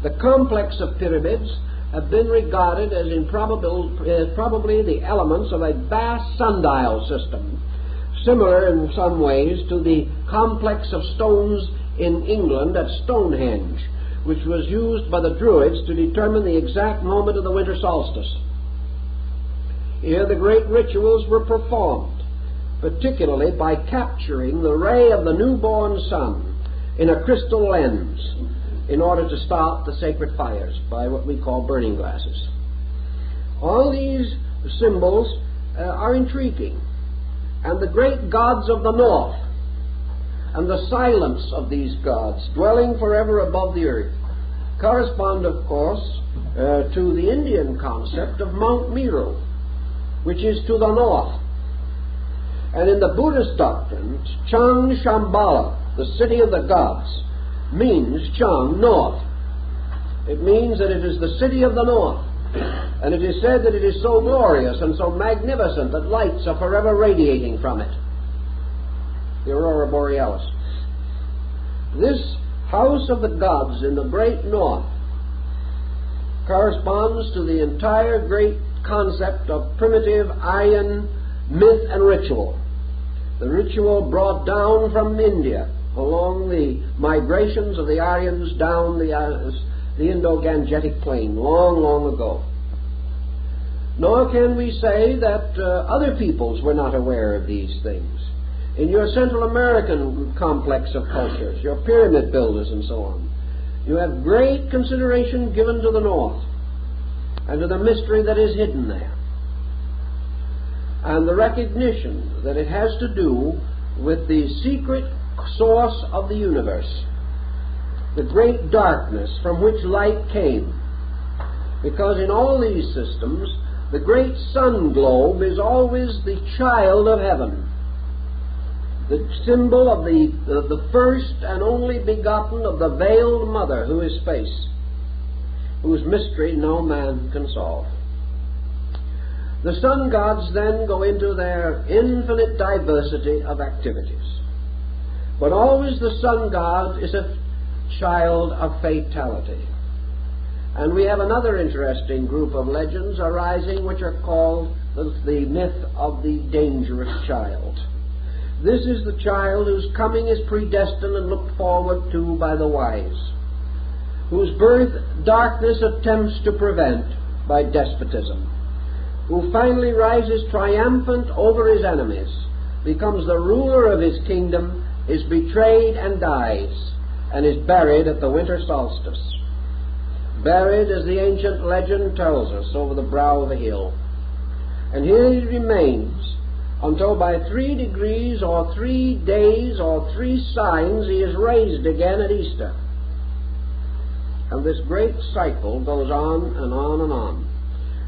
The complex of pyramids have been regarded as probably the elements of a vast sundial system, similar in some ways to the complex of stones in England at Stonehenge, which was used by the Druids to determine the exact moment of the winter solstice. Here the great rituals were performed, particularly by capturing the ray of the newborn sun in a crystal lens in order to start the sacred fires by what we call burning glasses. All these symbols are intriguing, and the great gods of the north and the silence of these gods dwelling forever above the earth correspond, of course, to the Indian concept of Mount Meru, which is to the north. And in the Buddhist doctrine, Chang Shambhala, the city of the gods, means Chang, north. It means that it is the city of the north. And it is said that it is so glorious and so magnificent that lights are forever radiating from it. The Aurora Borealis. This house of the gods in the great north corresponds to the entire great concept of primitive Aryan myth and ritual. The ritual brought down from India along the migrations of the Aryans down the Indo-Gangetic plain long, long ago. Nor can we say that other peoples were not aware of these things. In your Central American complex of cultures, your pyramid builders and so on, you have great consideration given to the north and to the mystery that is hidden there, and the recognition that it has to do with the secret source of the universe, the great darkness from which light came. Because in all these systems, the great sun globe is always the child of heaven, the symbol of the first and only begotten of the veiled mother who is space, whose mystery no man can solve. The sun gods then go into their infinite diversity of activities. But always the sun god is a child of fatality. And we have another interesting group of legends arising which are called the myth of the dangerous child. This is the child whose coming is predestined and looked forward to by the wise, whose birth darkness attempts to prevent by despotism, who finally rises triumphant over his enemies, becomes the ruler of his kingdom, is betrayed and dies, and is buried at the winter solstice. Buried, as the ancient legend tells us, over the brow of a hill. And here he remains until by 3 degrees or 3 days or 3 signs he is raised again at Easter. And this great cycle goes on and on and on.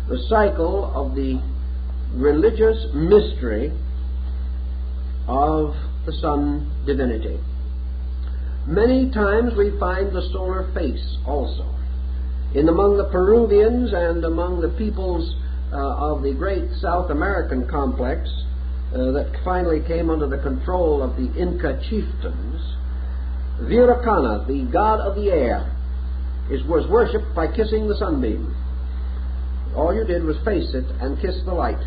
The cycle of the religious mystery of the sun divinity. Many times we find the solar face also. Among the Peruvians and among the peoples of the great South American complex that finally came under the control of the Inca chieftains, Viracana, the god of the air, was worshipped by kissing the sunbeam. All you did was face it and kiss the light,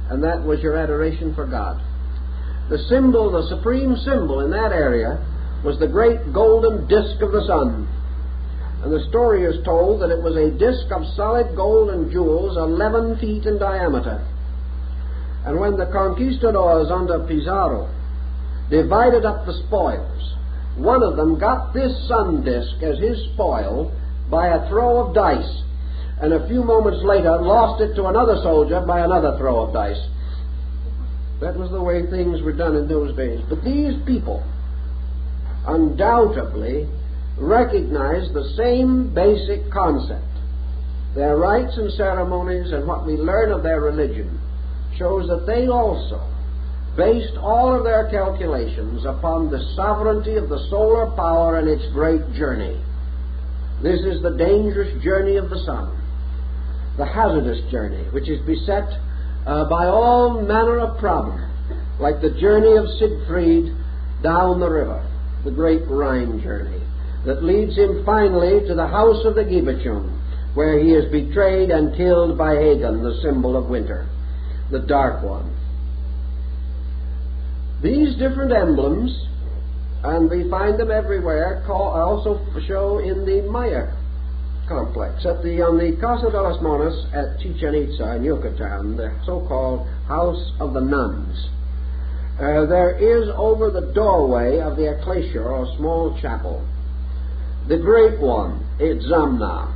and that was your adoration for God. The symbol, the supreme symbol in that area, was the great golden disk of the sun. And the story is told that it was a disk of solid gold and jewels 11 feet in diameter. And when the conquistadors under Pizarro divided up the spoils, one of them got this sun disk as his spoil by a throw of dice, and a few moments later lost it to another soldier by another throw of dice. That was the way things were done in those days. But these people undoubtedly recognized the same basic concept. Their rites and ceremonies and what we learn of their religion shows that they also based all of their calculations upon the sovereignty of the solar power and its great journey. This is the dangerous journey of the sun, the hazardous journey, which is beset by all manner of problems, like the journey of Siegfried down the river, the great Rhine journey, that leads him finally to the house of the Gibachun, where he is betrayed and killed by Hagan, the symbol of winter, the dark one. These different emblems, and we find them everywhere, also show in the Maya complex. On the Casa de los Monos at Chichen Itza in Yucatan, the so-called House of the Nuns, there is over the doorway of the ecclesia, or small chapel, the great one, Itzamna,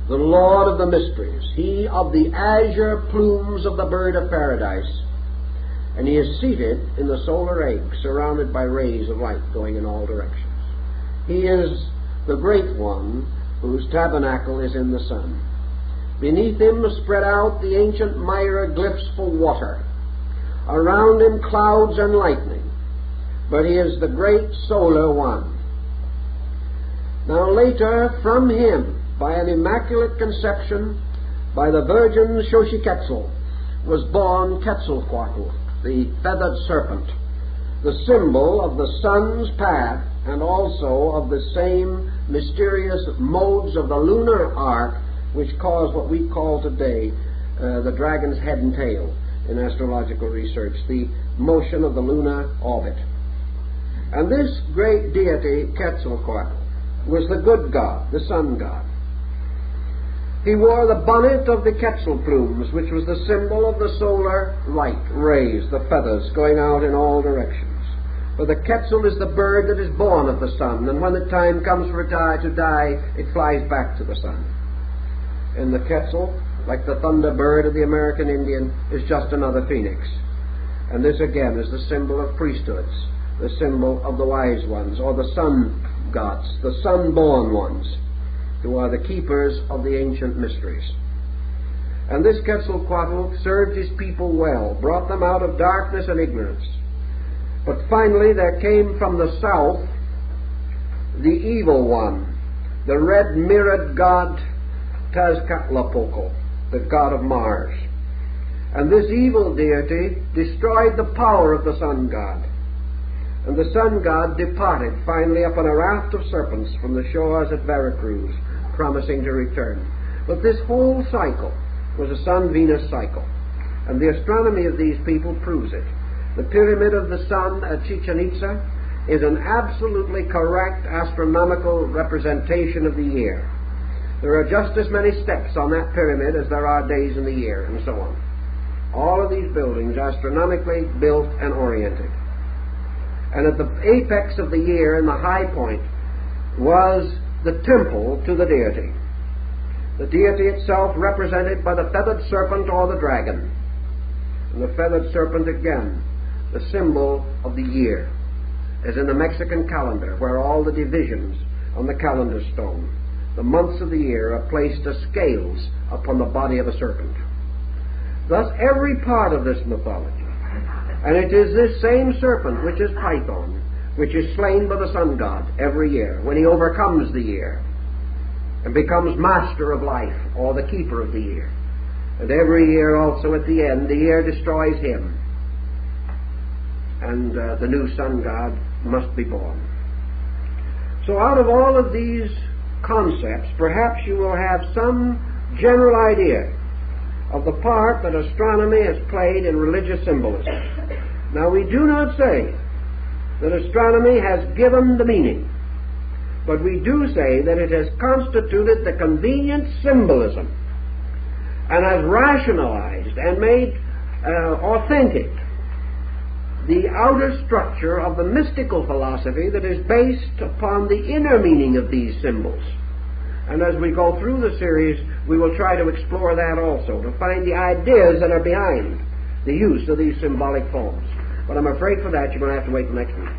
the Lord of the mysteries, he of the azure plumes of the bird of paradise, and he is seated in the solar egg, surrounded by rays of light going in all directions. He is the great one whose tabernacle is in the sun. Beneath him spread out the ancient Myra glyphs for water. Around him clouds and lightning. But he is the great solar one. Now later, from him, by an immaculate conception, by the Virgin Xochiquetzal, was born Quetzalcoatl, the feathered serpent, the symbol of the sun's path and also of the same mysterious modes of the lunar arc which cause what we call today the dragon's head and tail in astrological research, the motion of the lunar orbit. And this great deity, Quetzalcoatl, was the good god, the sun god. He wore the bonnet of the Quetzal plumes, which was the symbol of the solar light rays, the feathers going out in all directions. For the Quetzal is the bird that is born of the sun, and when the time comes for it to die, it flies back to the sun. And the Quetzal, like the thunderbird of the American Indian, is just another phoenix. And this again is the symbol of priesthoods, the symbol of the wise ones, or the sun gods, the sun-born ones, who are the keepers of the ancient mysteries. And this Quetzalcoatl served his people well, brought them out of darkness and ignorance. But finally there came from the south the evil one, the red-mirrored god Tezcatlipoca, the god of Mars. And this evil deity destroyed the power of the sun god. And the sun god departed finally upon a raft of serpents from the shores at Veracruz, promising to return. But this whole cycle was a sun-Venus cycle, and the astronomy of these people proves it. The pyramid of the sun at Chichen Itza is an absolutely correct astronomical representation of the year. There are just as many steps on that pyramid as there are days in the year, and so on. All of these buildings astronomically built and oriented. And at the apex of the year, in the high point, was the temple to the deity. The deity itself represented by the feathered serpent or the dragon. And the feathered serpent again, the symbol of the year, as in the Mexican calendar, where all the divisions on the calendar stone, the months of the year, are placed as scales upon the body of a serpent. Thus every part of this mythology, and it is this same serpent, which is Python, which is slain by the sun god every year, when he overcomes the year and becomes master of life, or the keeper of the year. And every year also at the end, the year destroys him, and the new sun god must be born. So out of all of these concepts, perhaps you will have some general idea of the part that astronomy has played in religious symbolism. Now, we do not say that astronomy has given the meaning, but we do say that it has constituted the convenient symbolism and has rationalized and made authentic the outer structure of the mystical philosophy that is based upon the inner meaning of these symbols. And as we go through the series, we will try to explore that also, to find the ideas that are behind the use of these symbolic forms. But I'm afraid for that you're going to have to wait till next week.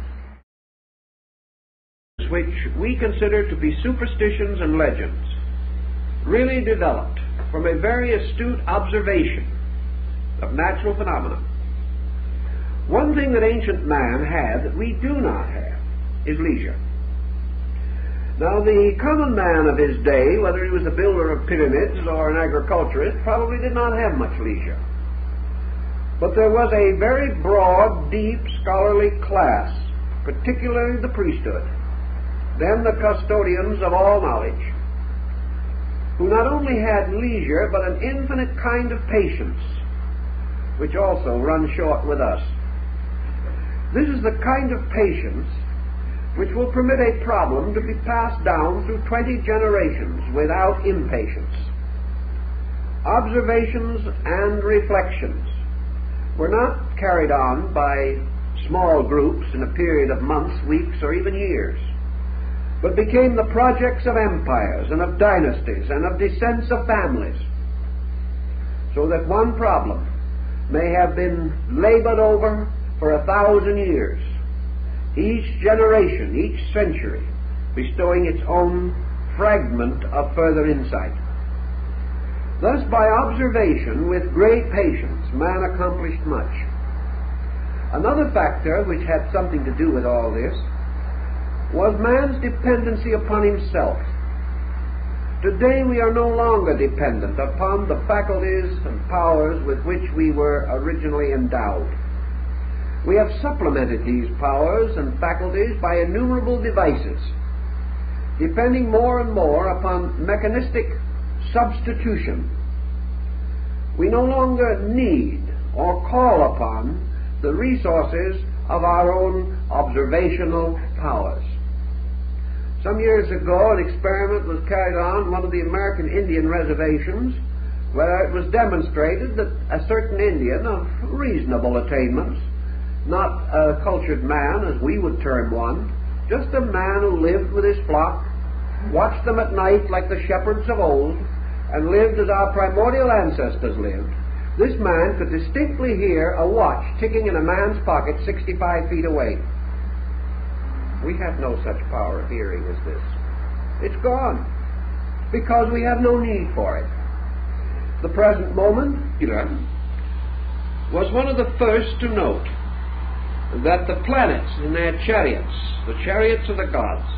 Which we consider to be superstitions and legends, really developed from a very astute observation of natural phenomena. One thing that ancient man had that we do not have is leisure. Now, the common man of his day, whether he was a builder of pyramids or an agriculturist, probably did not have much leisure. But there was a very broad, deep, scholarly class, particularly the priesthood, then the custodians of all knowledge, who not only had leisure but an infinite kind of patience, which also runs short with us. This is the kind of patience which will permit a problem to be passed down through 20 generations without impatience. Observations and reflections were not carried on by small groups in a period of months, weeks, or even years, but became the projects of empires and of dynasties and of descents of families, so that one problem may have been labored over for 1,000 years, each generation, each century, bestowing its own fragment of further insight. Thus, by observation with great patience, man accomplished much. Another factor which had something to do with all this was man's dependency upon himself. Today we are no longer dependent upon the faculties and powers with which we were originally endowed. We have supplemented these powers and faculties by innumerable devices, depending more and more upon mechanistic substitution. We no longer need or call upon the resources of our own observational powers. Some years ago, an experiment was carried on one of the American Indian reservations, where it was demonstrated that a certain Indian of reasonable attainments, not a cultured man as we would term one, just a man who lived with his flock, watched them at night like the shepherds of old, and lived as our primordial ancestors lived. This man could distinctly hear a watch ticking in a man's pocket 65 feet away. We have no such power of hearing as this. It's gone, because we have no need for it. The present moment was one of the first to note that the planets in their chariots, the chariots of the gods,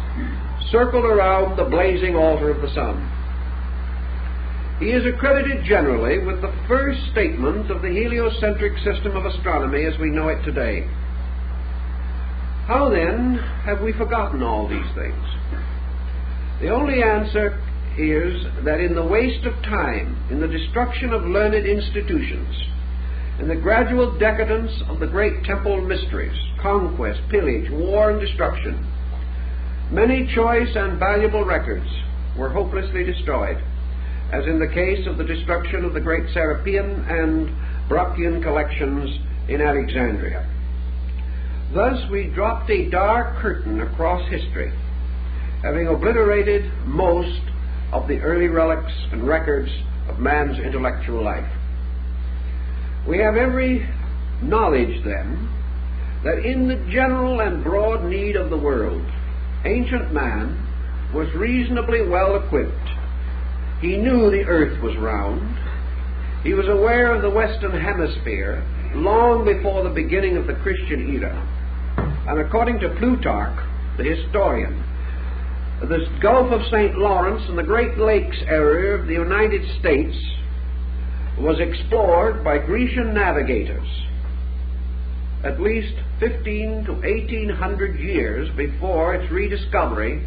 circled around the blazing altar of the sun. He is accredited generally with the first statement of the heliocentric system of astronomy as we know it today. How then have we forgotten all these things? The only answer is that in the waste of time, in the destruction of learned institutions, in the gradual decadence of the great temple mysteries, conquest, pillage, war, and destruction, many choice and valuable records were hopelessly destroyed, as in the case of the destruction of the great Serapean and Brocchian collections in Alexandria. Thus we dropped a dark curtain across history, having obliterated most of the early relics and records of man's intellectual life. We have every knowledge, then, that in the general and broad need of the world, ancient man was reasonably well equipped. He knew the earth was round. He was aware of the Western Hemisphere long before the beginning of the Christian era. And according to Plutarch, the historian, the Gulf of St. Lawrence and the Great Lakes area of the United States was explored by Grecian navigators at least 15 to 1800 years before its rediscovery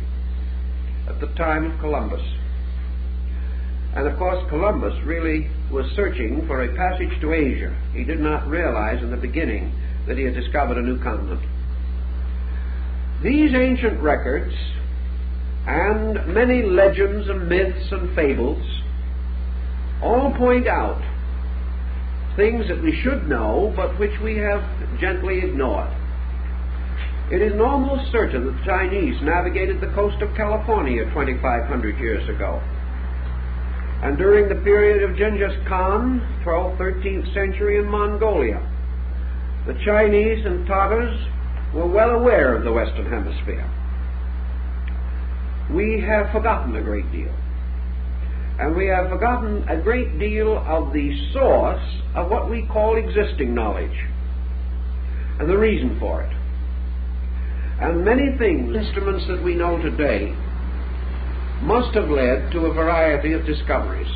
at the time of Columbus. And of course Columbus really was searching for a passage to Asia. He did not realize in the beginning that he had discovered a new continent. These ancient records and many legends and myths and fables all point out things that we should know but which we have gently ignored. It is almost certain that the Chinese navigated the coast of California 2,500 years ago. And during the period of Genghis Khan, 12th, 13th century in Mongolia, the Chinese and Tatars were well aware of the Western Hemisphere. We have forgotten a great deal. And we have forgotten a great deal of the source of what we call existing knowledge and the reason for it. And many things, instruments that we know today, must have led to a variety of discoveries.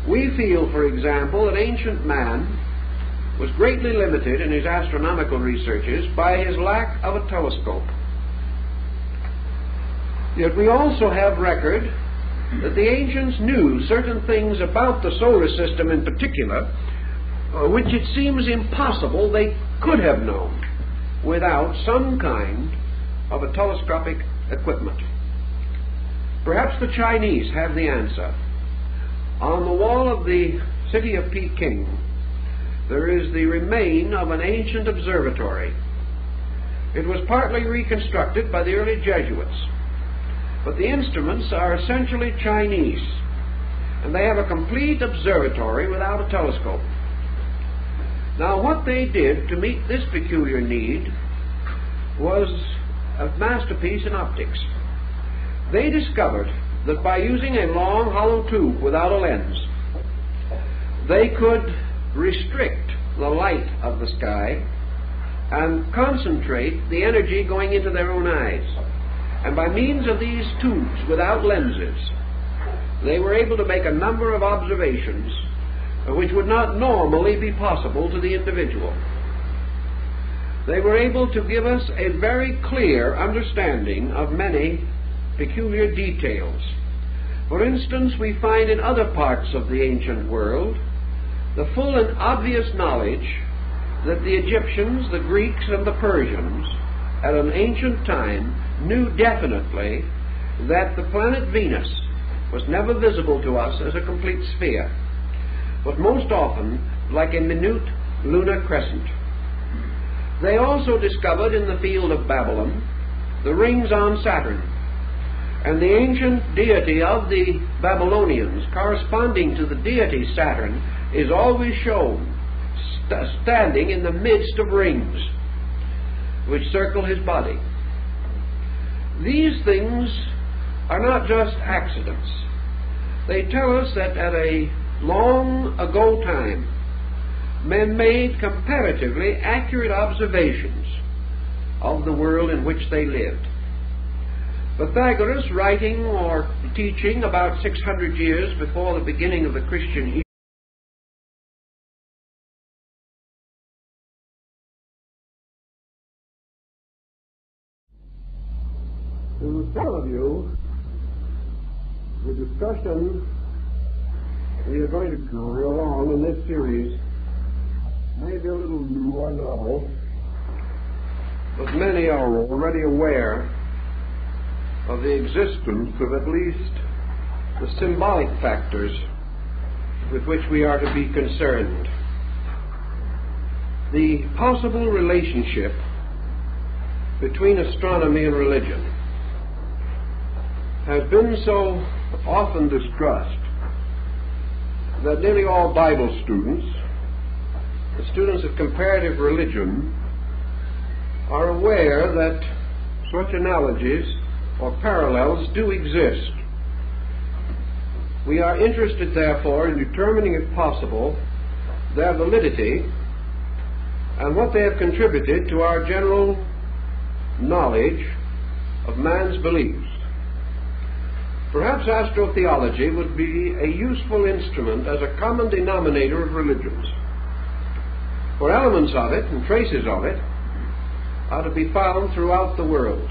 We feel, for example, that ancient man was greatly limited in his astronomical researches by his lack of a telescope. Yet we also have record that the ancients knew certain things about the solar system in particular, which it seems impossible they could have known without some kind of a telescopic equipment. Perhaps the Chinese have the answer. On the wall of the city of Peking, there is the remain of an ancient observatory. It was partly reconstructed by the early Jesuits, but the instruments are essentially Chinese, and they have a complete observatory without a telescope. Now, what they did to meet this peculiar need was a masterpiece in optics. They discovered that by using a long hollow tube without a lens, they could restrict the light of the sky and concentrate the energy going into their own eyes. And by means of these tubes without lenses, they were able to make a number of observations which would not normally be possible to the individual. They were able to give us a very clear understanding of many peculiar details. For instance, we find in other parts of the ancient world the full and obvious knowledge that the Egyptians, the Greeks, and the Persians at an ancient time knew definitely that the planet Venus was never visible to us as a complete sphere, but most often like a minute lunar crescent. They also discovered in the field of Babylon the rings on Saturn, and the ancient deity of the Babylonians, corresponding to the deity Saturn, is always shown standing in the midst of rings which circle his body. These things are not just accidents. They tell us that at a long ago time, men made comparatively accurate observations of the world in which they lived. Pythagoras, writing or teaching about 600 years before the beginning of the Christian era, to some of you, the discussion we are going to carry along in this series may be a little new or novel, but many are already aware of the existence of at least the symbolic factors with which we are to be concerned. The possible relationship between astronomy and religion has been so often discussed that nearly all Bible students, the students of comparative religion, are aware that such analogies or parallels do exist. We are interested, therefore, in determining, if possible, their validity and what they have contributed to our general knowledge of man's beliefs. Perhaps astrotheology would be a useful instrument as a common denominator of religions, for elements of it and traces of it are to be found throughout the world.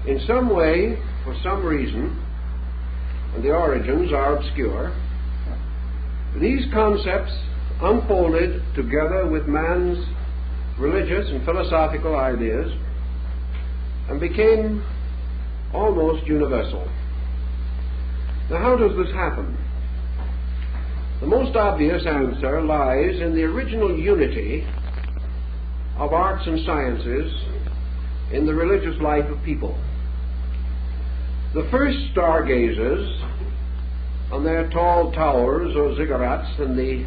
In some way, for some reason, and the origins are obscure, these concepts unfolded together with man's religious and philosophical ideas and became almost universal. Now, how does this happen? The most obvious answer lies in the original unity of arts and sciences in the religious life of people. The first stargazers on their tall towers or ziggurats in the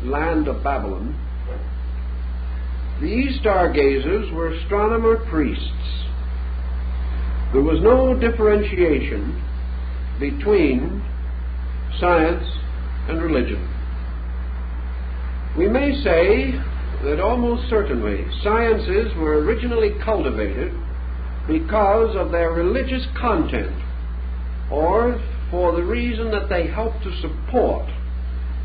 land of Babylon, these stargazers were astronomer priests. There was no differentiation between science and religion. We may say that almost certainly sciences were originally cultivated because of their religious content, or for the reason that they helped to support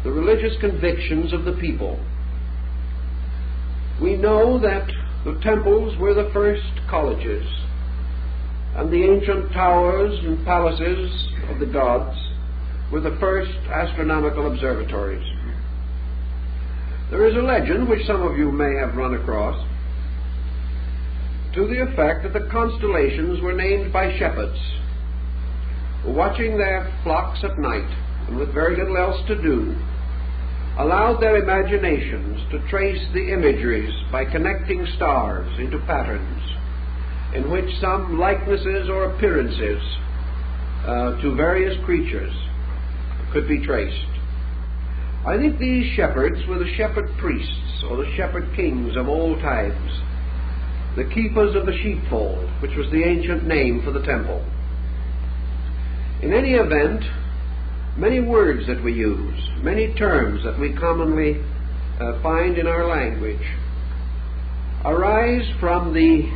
the religious convictions of the people. We know that the temples were the first colleges, and the ancient towers and palaces of the gods were the first astronomical observatories. There is a legend, which some of you may have run across, to the effect that the constellations were named by shepherds who, watching their flocks at night and with very little else to do, allowed their imaginations to trace the imageries by connecting stars into patterns in which some likenesses or appearances to various creatures could be traced. I think these shepherds were the shepherd priests or the shepherd kings of old times, the keepers of the sheepfold, which was the ancient name for the temple. In any event, many words that we use, many terms that we commonly find in our language, arise from the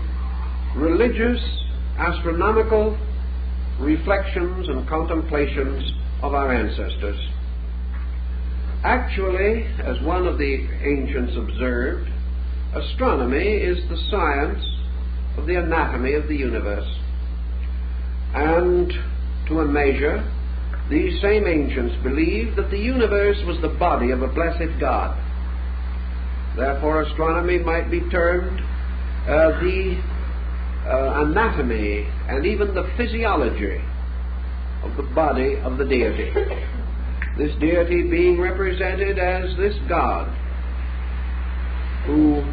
religious, astronomical reflections and contemplations of our ancestors. Actually, as one of the ancients observed, astronomy is the science of the anatomy of the universe. And to a measure, these same ancients believed that the universe was the body of a blessed God. Therefore, astronomy might be termed the anatomy and even the physiology of the body of the deity. This deity being represented as this God who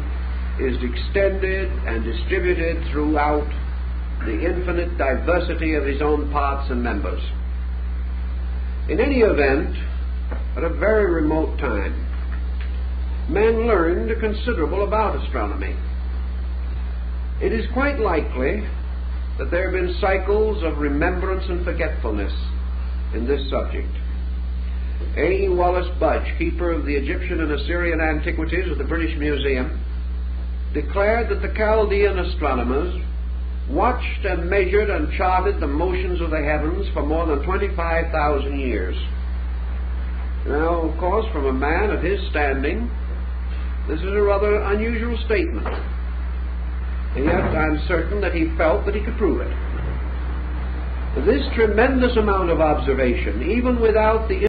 is extended and distributed throughout the infinite diversity of his own parts and members. In any event, at a very remote time, men learned considerable about astronomy. It is quite likely that there have been cycles of remembrance and forgetfulness in this subject. A. Wallace Budge, keeper of the Egyptian and Assyrian antiquities of the British Museum, declared that the Chaldean astronomers watched and measured and charted the motions of the heavens for more than 25,000 years. Now, of course, from a man of his standing, this is a rather unusual statement. And yet I'm certain that he felt that he could prove it. This tremendous amount of observation, even without the